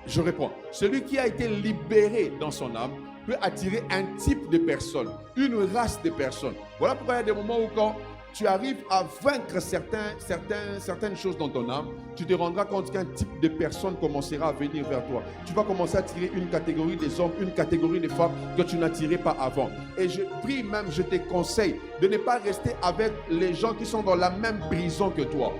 Je réponds, celui qui a été libéré dans son âme peut attirer un type de personne, une race de personnes. Voilà pourquoi il y a des moments où quand tu arrives à vaincre certaines choses dans ton âme, tu te rendras compte qu'un type de personne commencera à venir vers toi. Tu vas commencer à attirer une catégorie des hommes, une catégorie des femmes que tu n'attirais pas avant. Et je prie même, je te conseille de ne pas rester avec les gens qui sont dans la même prison que toi.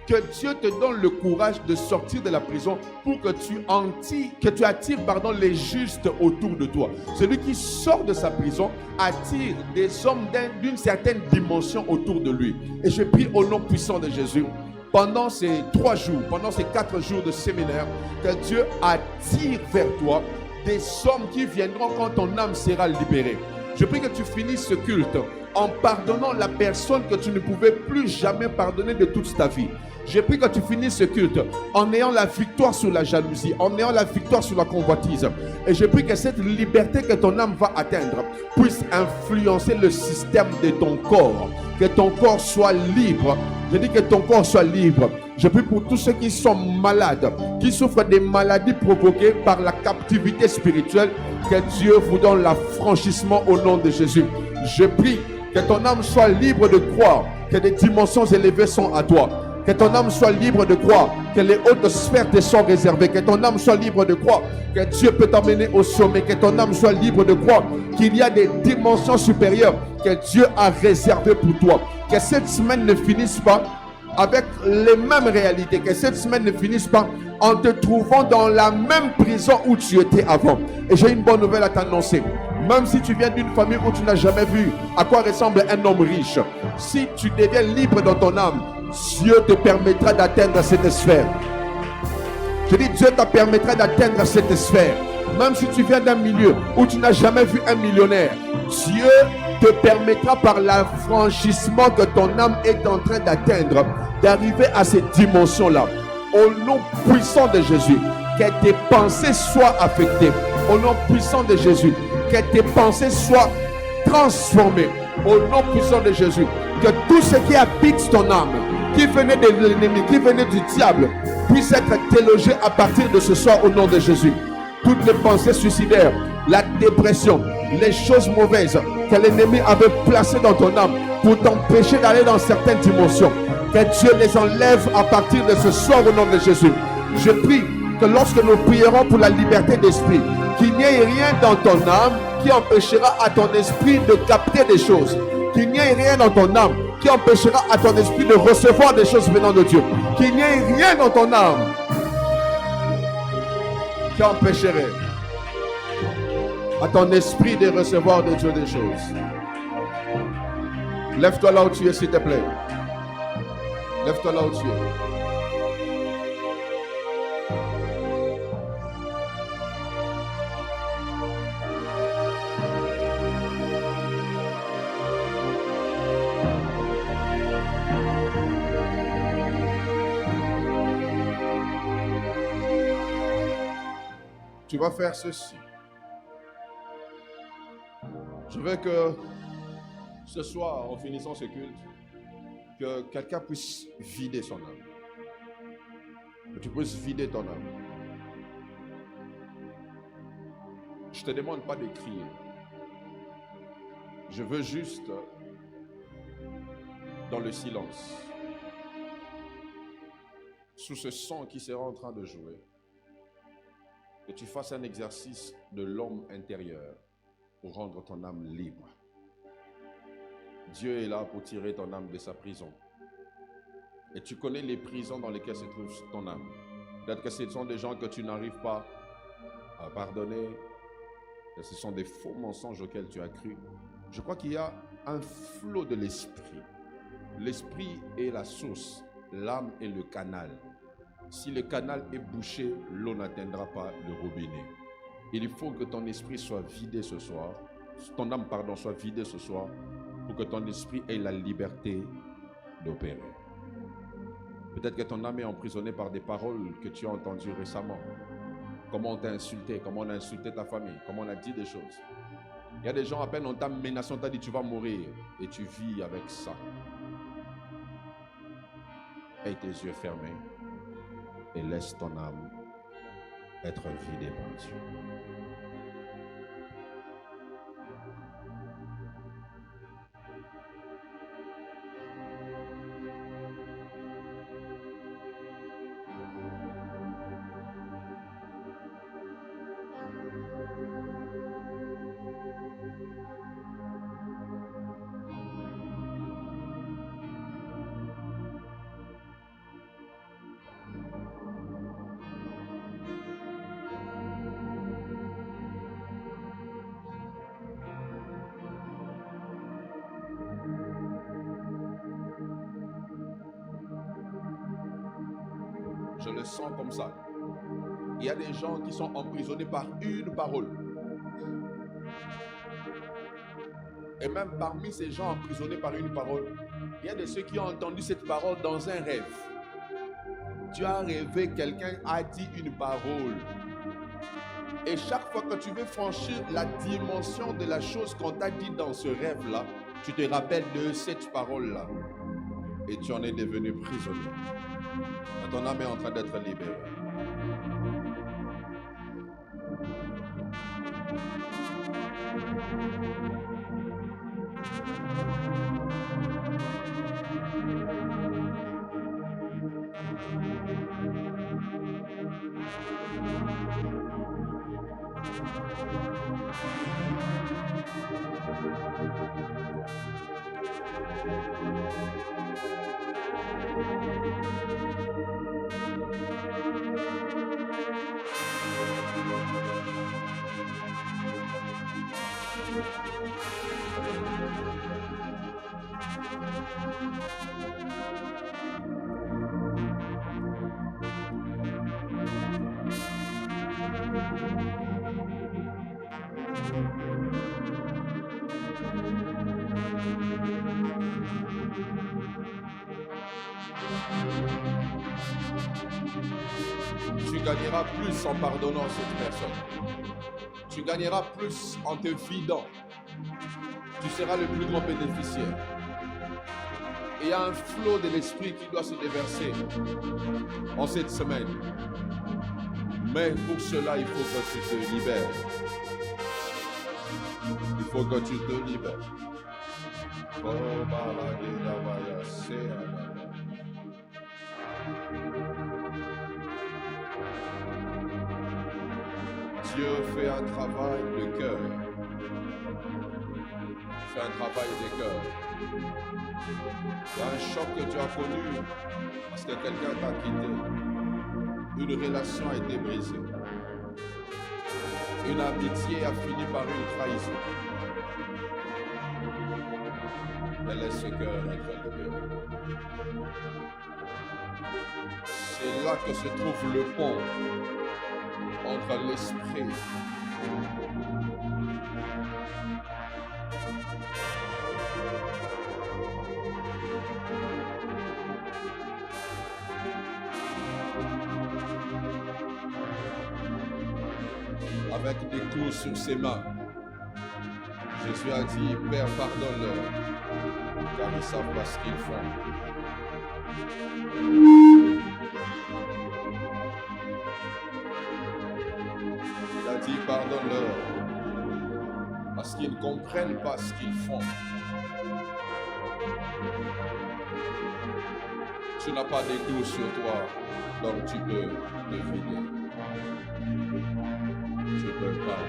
Que Dieu te donne le courage de sortir de la prison pour que tu attires les justes autour de toi. Celui qui sort de sa prison attire des hommes d'une certaine dimension autour de lui. Et je prie au nom puissant de Jésus, pendant ces 3 jours, pendant ces 4 jours de séminaire, que Dieu attire vers toi des hommes qui viendront quand ton âme sera libérée. Je prie que tu finisses ce culte en pardonnant la personne que tu ne pouvais plus jamais pardonner de toute ta vie. Je prie que tu finisses ce culte en ayant la victoire sur la jalousie, en ayant la victoire sur la convoitise. Et je prie que cette liberté que ton âme va atteindre puisse influencer le système de ton corps. Que ton corps soit libre. Je dis que ton corps soit libre. Je prie pour tous ceux qui sont malades, qui souffrent des maladies provoquées par la captivité spirituelle. Que Dieu vous donne l'affranchissement au nom de Jésus. Je prie que ton âme soit libre de croire que des dimensions élevées sont à toi. Que ton âme soit libre de croire que les hautes sphères te sont réservées. Que ton âme soit libre de croire que Dieu peut t'emmener au sommet. Que ton âme soit libre de croire qu'il y a des dimensions supérieures que Dieu a réservées pour toi. Que cette semaine ne finisse pas avec les mêmes réalités. Que cette semaine ne finisse pas en te trouvant dans la même prison où tu étais avant. Et j'ai une bonne nouvelle à t'annoncer. Même si tu viens d'une famille où tu n'as jamais vu à quoi ressemble un homme riche, si tu deviens libre dans ton âme, Dieu te permettra d'atteindre cette sphère. Je dis, Dieu te permettra d'atteindre cette sphère. Même si tu viens d'un milieu où tu n'as jamais vu un millionnaire, Dieu te permettra par l'affranchissement que ton âme est en train d'atteindre, d'arriver à cette dimension-là. Au nom puissant de Jésus, que tes pensées soient affectées. Au nom puissant de Jésus, que tes pensées soient transformées. Au nom puissant de Jésus, que tout ce qui habite ton âme, qui venait de l'ennemi, qui venait du diable, puisse être délogé à partir de ce soir au nom de Jésus. Toutes les pensées suicidaires, la dépression, les choses mauvaises que l'ennemi avait placées dans ton âme pour t'empêcher d'aller dans certaines dimensions, que Dieu les enlève à partir de ce soir au nom de Jésus. Je prie que lorsque nous prierons pour la liberté d'esprit, qu'il n'y ait rien dans ton âme qui empêchera à ton esprit de capter des choses. Qu'il n'y ait rien dans ton âme qui empêchera à ton esprit de recevoir des choses venant de Dieu. Qu'il n'y ait rien dans ton âme qui empêcherait à ton esprit de recevoir de Dieu des choses. Lève-toi là où tu es, s'il te plaît. Lève-toi là où tu es. Tu vas faire ceci. Je veux que ce soir, en finissant ce culte, que quelqu'un puisse vider son âme. Que tu puisses vider ton âme. Je ne te demande pas de crier. Je veux juste, dans le silence, sous ce son qui sera en train de jouer, que tu fasses un exercice de l'homme intérieur pour rendre ton âme libre. Dieu est là pour tirer ton âme de sa prison. Et tu connais les prisons dans lesquelles se trouve ton âme. Peut-être que ce sont des gens que tu n'arrives pas à pardonner. Et ce sont des faux mensonges auxquels tu as cru. Je crois qu'il y a un flot de l'esprit. L'esprit est la source. L'âme est le canal. Si le canal est bouché, l'eau n'atteindra pas le robinet. Il faut que ton esprit soit vidé ce soir. Ton âme, soit vidée ce soir pour que ton esprit ait la liberté d'opérer. Peut-être que ton âme est emprisonnée par des paroles que tu as entendues récemment. Comment on t'a insulté, comment on a insulté ta famille, comment on a dit des choses. Il y a des gens, à peine on t'a menacé, on t'a dit tu vas mourir et tu vis avec ça. Aie tes yeux fermés et laisse ton âme être vidée par Dieu. Je le sens comme ça. Il y a des gens qui sont emprisonnés par une parole. Et même parmi ces gens emprisonnés par une parole, il y a de ceux qui ont entendu cette parole dans un rêve. Tu as rêvé, quelqu'un a dit une parole. Et chaque fois que tu veux franchir la dimension de la chose qu'on t'a dit dans ce rêve-là, tu te rappelles de cette parole-là. Et tu en es devenu prisonnier. Et ton âme est en train d'être libérée. Tu gagneras plus en pardonnant cette personne. Tu gagneras plus en te vidant. Tu seras le plus grand bénéficiaire. Et il y a un flot de l'esprit qui doit se déverser en cette semaine. Mais pour cela, il faut que tu te libères. Il faut que tu te libères. Dieu fait un travail de cœur. Fait un travail de cœur. Il y a un choc que tu as connu parce que quelqu'un t'a quitté. Une relation a été brisée. Une amitié a fini par une trahison. Mais laisse ce cœur être libéré. C'est là que se trouve le pont entre l'esprit avec des clous sur ses mains. Jésus a dit, Père, pardonne-leur, car ils savent pas ce qu'ils font. Il a dit, pardonne-leur, parce qu'ils ne comprennent pas ce qu'ils font. Tu n'as pas des clous sur toi, donc tu peux te vider. Tu peux pas.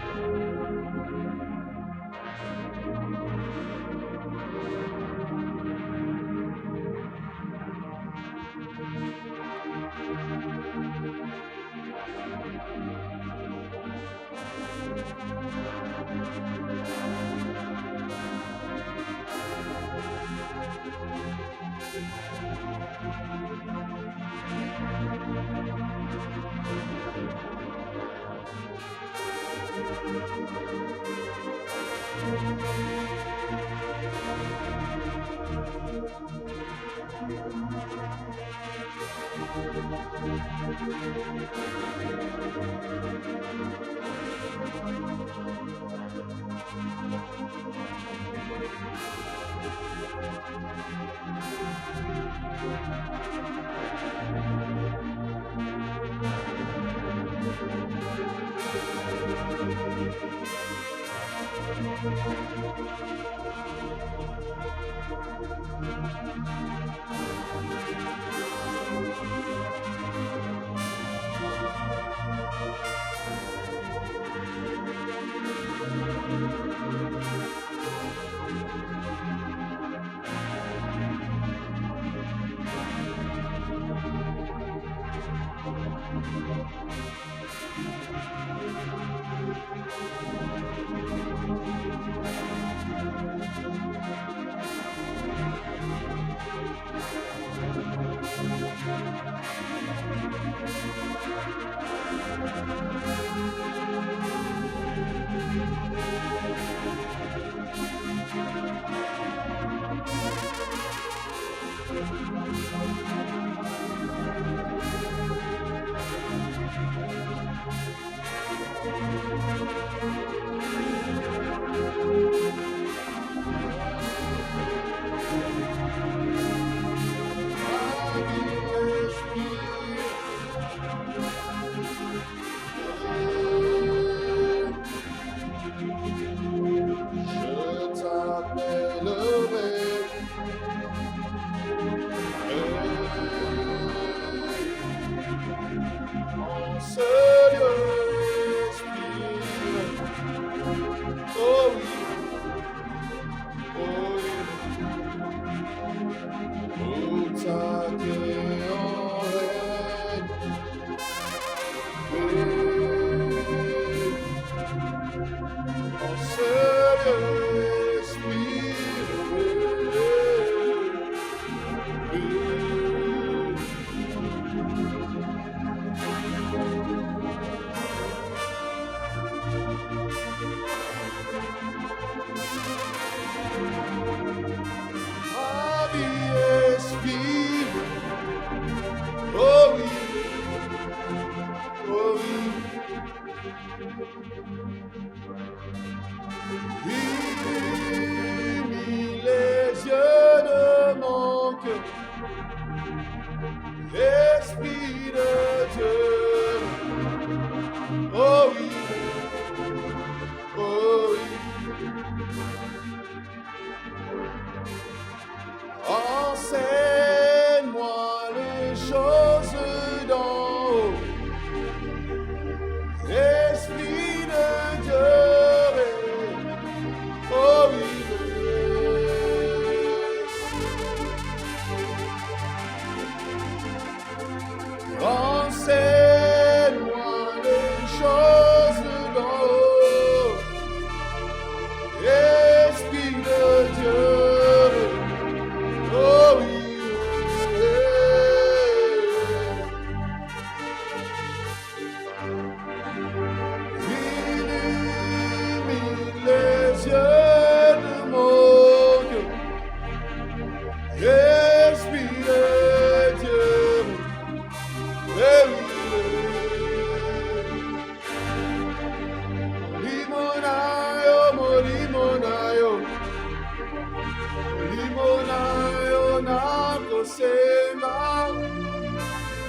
kosenga.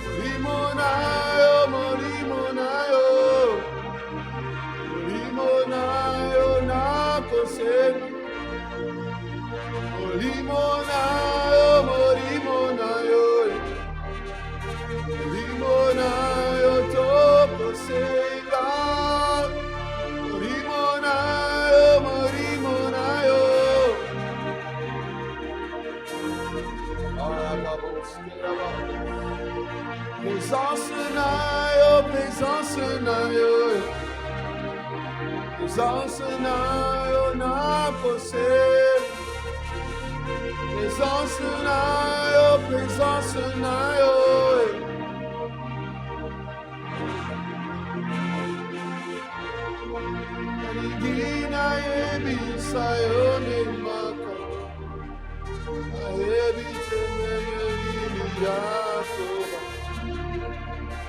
Molimonayo, molimonayo na kosenga. Molimonayo, molimonayo to kosenga. Molimonayo. Présence nayo na kose. Présence nayo. Ningina yebisa yone maka. Ayebite meyeli yako.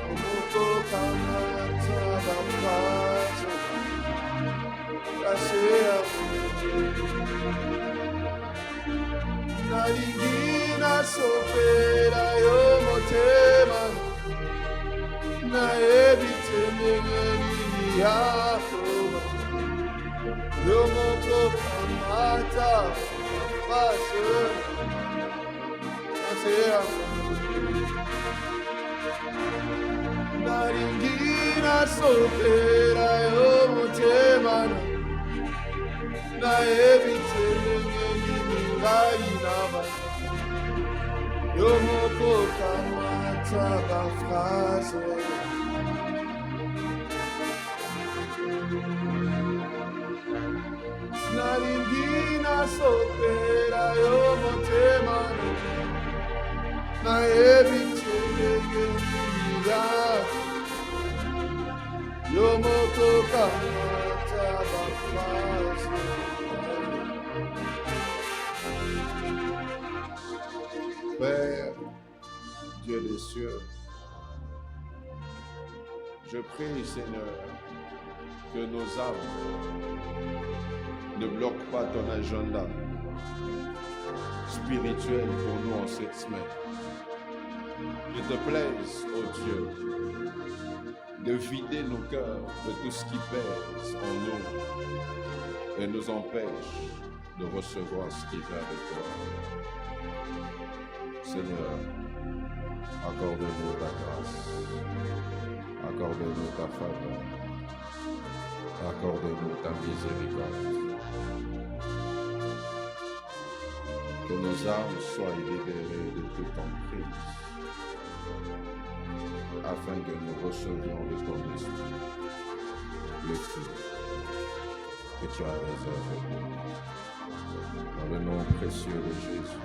Omoko kamata bafazo. Kasea. Nalingina sopera yo motema. Naebite meyeli yako. Yo moko kamata bafazo. Kasea. Naringina sopera yo motema. Naebite meyeli ngai naba. Yo moko kamata bafazo. Naringina sopera yo motema. Naebite meyeli ngai. Yo moko kamata bafazo. Père, Dieu des cieux, je prie, Seigneur, que nos âmes ne bloquent pas ton agenda spirituel pour nous en cette semaine. Je te plaise, oh Dieu, de vider nos cœurs de tout ce qui pèse en nous et nous empêche de recevoir ce qui vient de toi. Seigneur, accorde-nous ta grâce, accorde-nous ta faveur, accorde-nous ta miséricorde. Que nos âmes soient libérées de toute emprise, afin que nous recevions de ton esprit le fruit que tu as réservé pour nous. Dans le nom précieux de Jésus,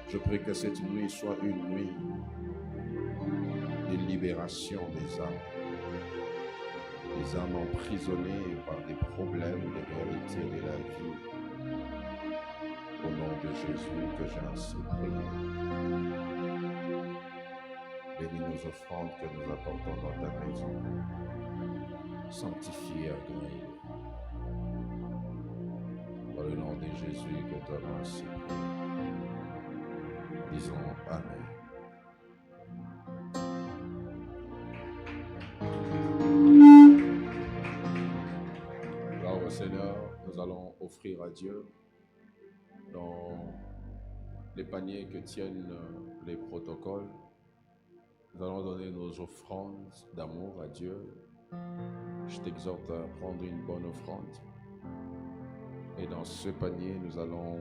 je prie que cette nuit soit une nuit de libération des âmes emprisonnées par des problèmes, des réalités de la vie. Au nom de Jésus que j'ai ainsi prié. Bénis nos offrandes que nous apportons dans ta maison. Sanctifie et agréé. Dans le nom de Jésus que tu as ainsi prié. Disons Amen. Gloire au Seigneur, nous allons offrir à Dieu dans les paniers que tiennent les protocoles. Nous allons donner nos offrandes d'amour à Dieu. Je t'exhorte à prendre une bonne offrande. Et dans ce panier, nous allons...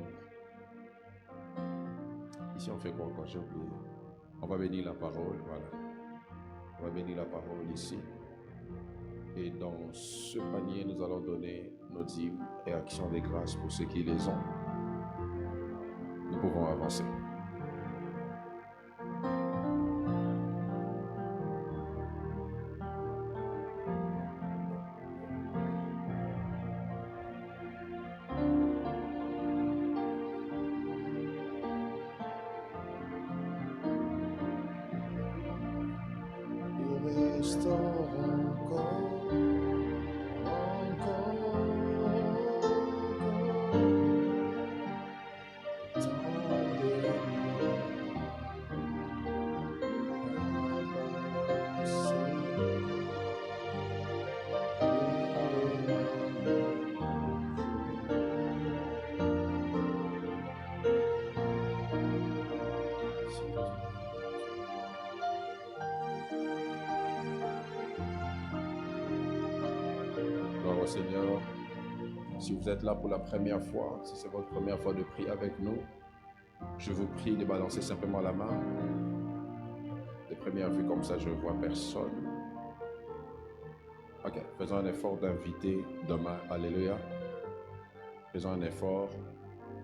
Ici, on fait quoi quand j'ai oublié? On va bénir la parole, voilà. On va bénir la parole ici. Et dans ce panier, nous allons donner nos dîmes et actions de grâce pour ceux qui les ont. Nous pouvons avancer. Seigneur. Si vous êtes là pour la première fois, si c'est votre première fois de prier avec nous, je vous prie de balancer simplement la main. De première vue comme ça, je ne vois personne. Ok, faisons un effort d'inviter demain. Alléluia. Faisons un effort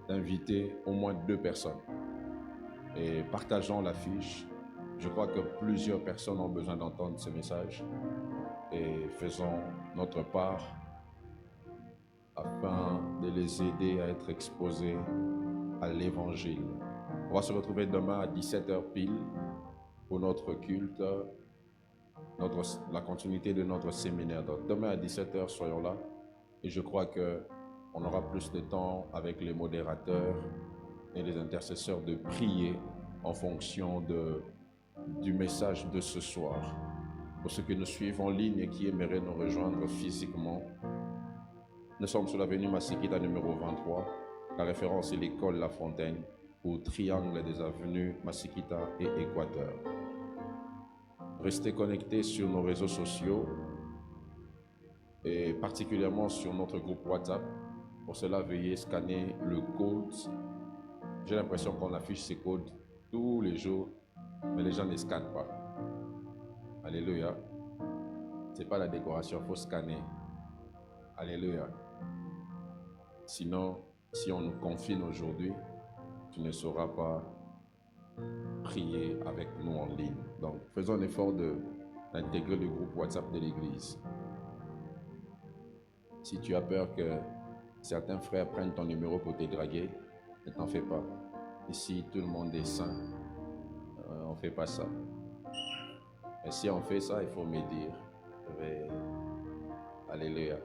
d'inviter au moins 2 personnes. Et partageons l'affiche. Je crois que plusieurs personnes ont besoin d'entendre ce message. Et faisons notre part afin de les aider à être exposés à l'évangile. On va se retrouver demain à 17h pile pour notre culte, la continuité de notre séminaire. Donc demain à 17h, soyons là. Et je crois qu'on aura plus de temps avec les modérateurs et les intercesseurs de prier en fonction du message de ce soir. Pour ceux qui nous suivent en ligne et qui aimeraient nous rejoindre physiquement, nous sommes sur l'avenue Massikita numéro 23. La référence est l'école La Fontaine, au triangle des avenues Massikita et Équateur. Restez connectés sur nos réseaux sociaux et particulièrement sur notre groupe WhatsApp. Pour cela, veuillez scanner le code. J'ai l'impression qu'on affiche ces codes tous les jours, mais les gens ne scannent pas. Alléluia. Ce n'est pas la décoration, il faut scanner. Alléluia. Sinon, si on nous confine aujourd'hui, tu ne sauras pas prier avec nous en ligne. Donc, faisons un effort d'intégrer le groupe WhatsApp de l'Église. Si tu as peur que certains frères prennent ton numéro pour te draguer, ne t'en fais pas. Ici, tout le monde est saint. On ne fait pas ça. Et si on fait ça, il faut me dire. Alléluia.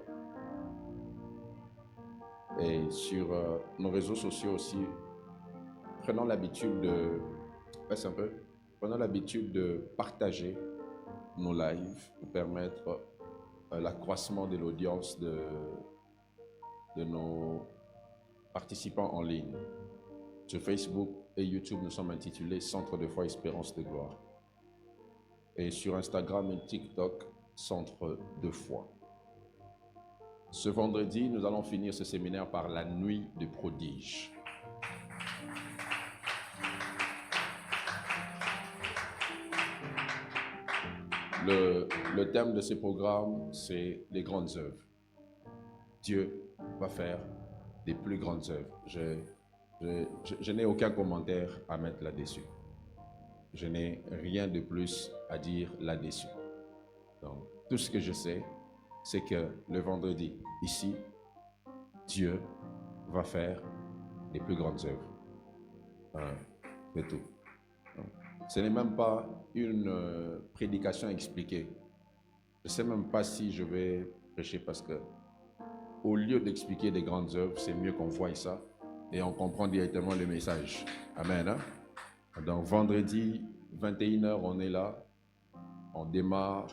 Et sur nos réseaux sociaux aussi, prenons l'habitude de partager nos lives pour permettre l'accroissement de l'audience de nos participants en ligne. Sur Facebook et YouTube, nous sommes intitulés Centre de foi Espérance de Gloire. Et sur Instagram et TikTok, Centre de foi. Ce vendredi, nous allons finir ce séminaire par la nuit des prodiges. Le thème de ce programme, c'est les grandes œuvres. Dieu va faire des plus grandes œuvres. Je n'ai aucun commentaire à mettre là-dessus. Je n'ai rien de plus à dire là-dessus. Donc, tout ce que je sais, c'est que le vendredi, ici, Dieu va faire les plus grandes œuvres. C'est tout. Ce n'est même pas une prédication expliquée. Je ne sais même pas si je vais prêcher parce que au lieu d'expliquer des grandes œuvres, c'est mieux qu'on voie ça et on comprend directement le message. Amen. Hein? Donc vendredi, 21h, on est là, on démarre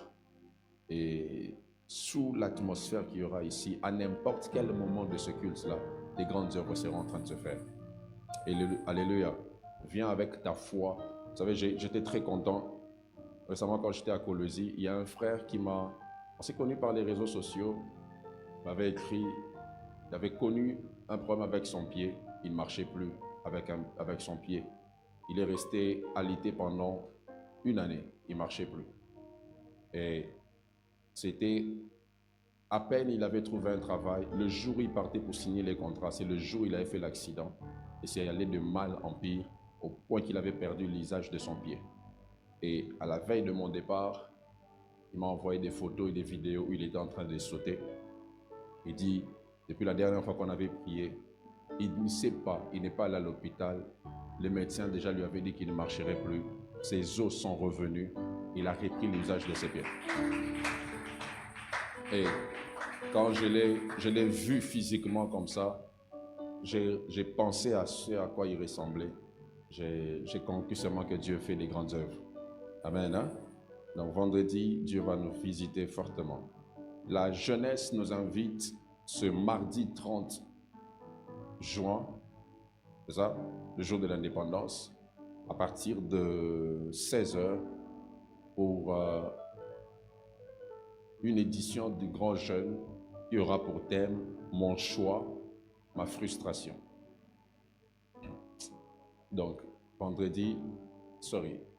et sous l'atmosphère qu'il y aura ici, à n'importe quel moment de ce culte-là, des grandes œuvres seront en train de se faire. Et alléluia, viens avec ta foi. Vous savez, j'étais très content. Récemment, quand j'étais à Colosie, il y a un frère on s'est connu par les réseaux sociaux, m'avait écrit, il avait connu un problème avec son pied, il ne marchait plus avec son pied. Il est resté alité pendant 1 année, il ne marchait plus. Et c'était à peine il avait trouvé un travail, le jour où il partait pour signer les contrats, c'est le jour où il avait fait l'accident. Et c'est allé de mal en pire, au point qu'il avait perdu l'usage de son pied. Et à la veille de mon départ, il m'a envoyé des photos et des vidéos où il était en train de sauter. Il dit, depuis la dernière fois qu'on avait prié, il ne sait pas, il n'est pas allé à l'hôpital. Le médecin déjà lui avait dit qu'il ne marcherait plus. Ses os sont revenus. Il a repris l'usage de ses pieds. Et quand je l'ai vu physiquement comme ça, j'ai pensé à ce à quoi il ressemblait. J'ai conclu seulement que Dieu fait des grandes œuvres. Amen. Hein? Donc vendredi, Dieu va nous visiter fortement. La jeunesse nous invite ce mardi 30 juin, c'est ça, le jour de l'indépendance, à partir de 16h pour une édition du Grand Jeûne il y aura pour thème mon choix, ma frustration. Donc,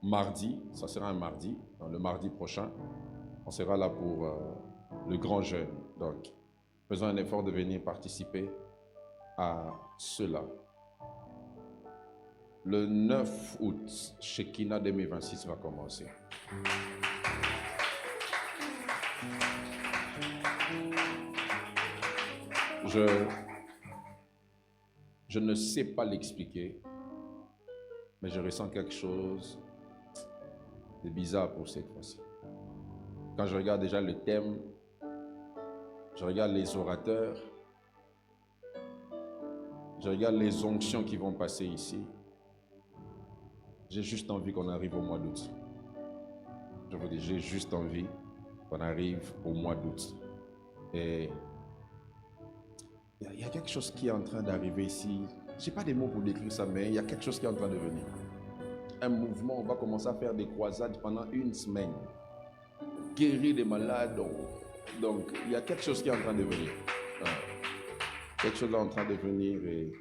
mardi, ça sera un mardi, le mardi prochain, on sera là pour le grand jeûne. Donc, faisons un effort de venir participer à cela. Le 9 août, Shekinah 2026 va commencer. Je ne sais pas l'expliquer, mais je ressens quelque chose de bizarre pour cette fois-ci. Quand je regarde déjà le thème, je regarde les orateurs, je regarde les onctions qui vont passer ici, j'ai juste envie qu'on arrive au mois d'août. Je vous dis, j'ai juste envie qu'on arrive au mois d'août. Et il y a quelque chose qui est en train d'arriver ici. Je n'ai pas des mots pour décrire ça, mais il y a quelque chose qui est en train de venir. Un mouvement, on va commencer à faire des croisades pendant une semaine. Guérir des malades. Donc, il y a quelque chose qui est en train de venir. Quelque chose est en train de venir et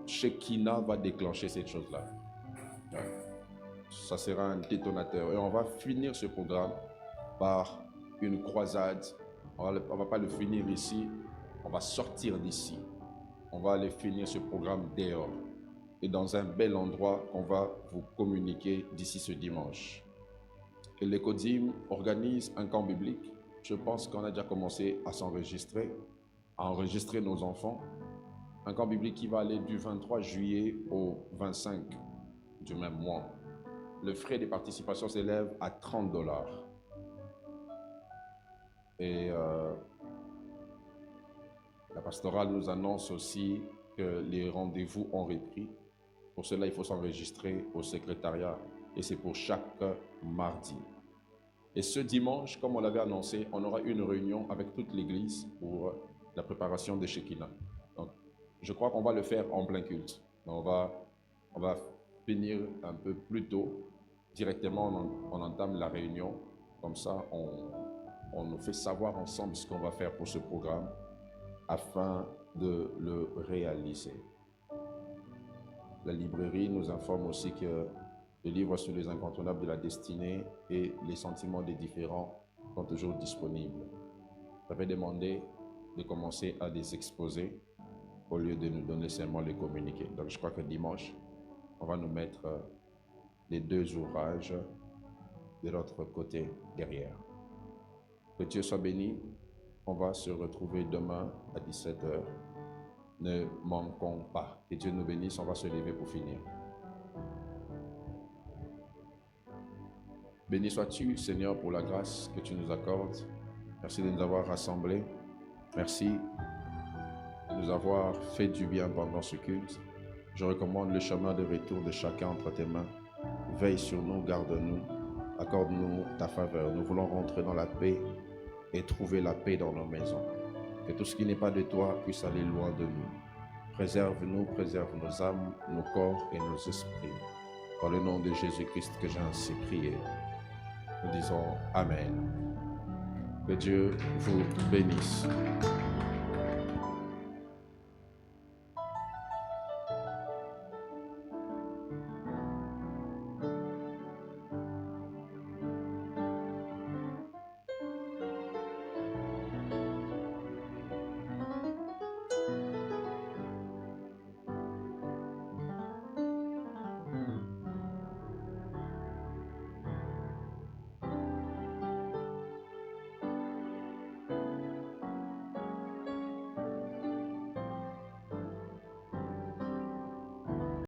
Shekinah va déclencher cette chose-là. Ça sera un détonateur. Et on va finir ce programme par une croisade. On ne va pas le finir ici. On va sortir d'ici. On va aller finir ce programme dehors. Et dans un bel endroit qu'on va vous communiquer d'ici ce dimanche. Et l'Ecodim organise un camp biblique. Je pense qu'on a déjà commencé à s'enregistrer, à enregistrer nos enfants. Un camp biblique qui va aller du 23 juillet au 25 du même mois. Le frais de participation s'élève à $30. Et la pastorale nous annonce aussi que les rendez-vous ont repris. Pour cela, il faut s'enregistrer au secrétariat et c'est pour chaque mardi. Et ce dimanche, comme on l'avait annoncé, on aura une réunion avec toute l'église pour la préparation des Shekinah. Donc, je crois qu'on va le faire en plein culte. Donc, on va finir un peu plus tôt. Directement, on entame la réunion. Comme ça, on nous fait savoir ensemble ce qu'on va faire pour ce programme afin de le réaliser. La librairie nous informe aussi que les livres sur les incontournables de la destinée et les sentiments des différents sont toujours disponibles. J'avais demandé de commencer à les exposer au lieu de nous donner seulement les communiqués. Donc je crois que dimanche, on va nous mettre les deux ouvrages de l'autre côté derrière. Que Dieu soit béni. On va se retrouver demain à 17h. Ne manquons pas. Que Dieu nous bénisse. On va se lever pour finir. Béni sois-tu, Seigneur, pour la grâce que tu nous accordes. Merci de nous avoir rassemblés. Merci de nous avoir fait du bien pendant ce culte. Je recommande le chemin de retour de chacun entre tes mains. Veille sur nous, garde-nous, accorde-nous ta faveur. Nous voulons rentrer dans la paix et trouver la paix dans nos maisons. Que tout ce qui n'est pas de toi puisse aller loin de nous. Préserve-nous, préserve nos âmes, nos corps et nos esprits. Dans le nom de Jésus-Christ que j'ai ainsi prié. Nous disons Amen. Que Dieu vous bénisse.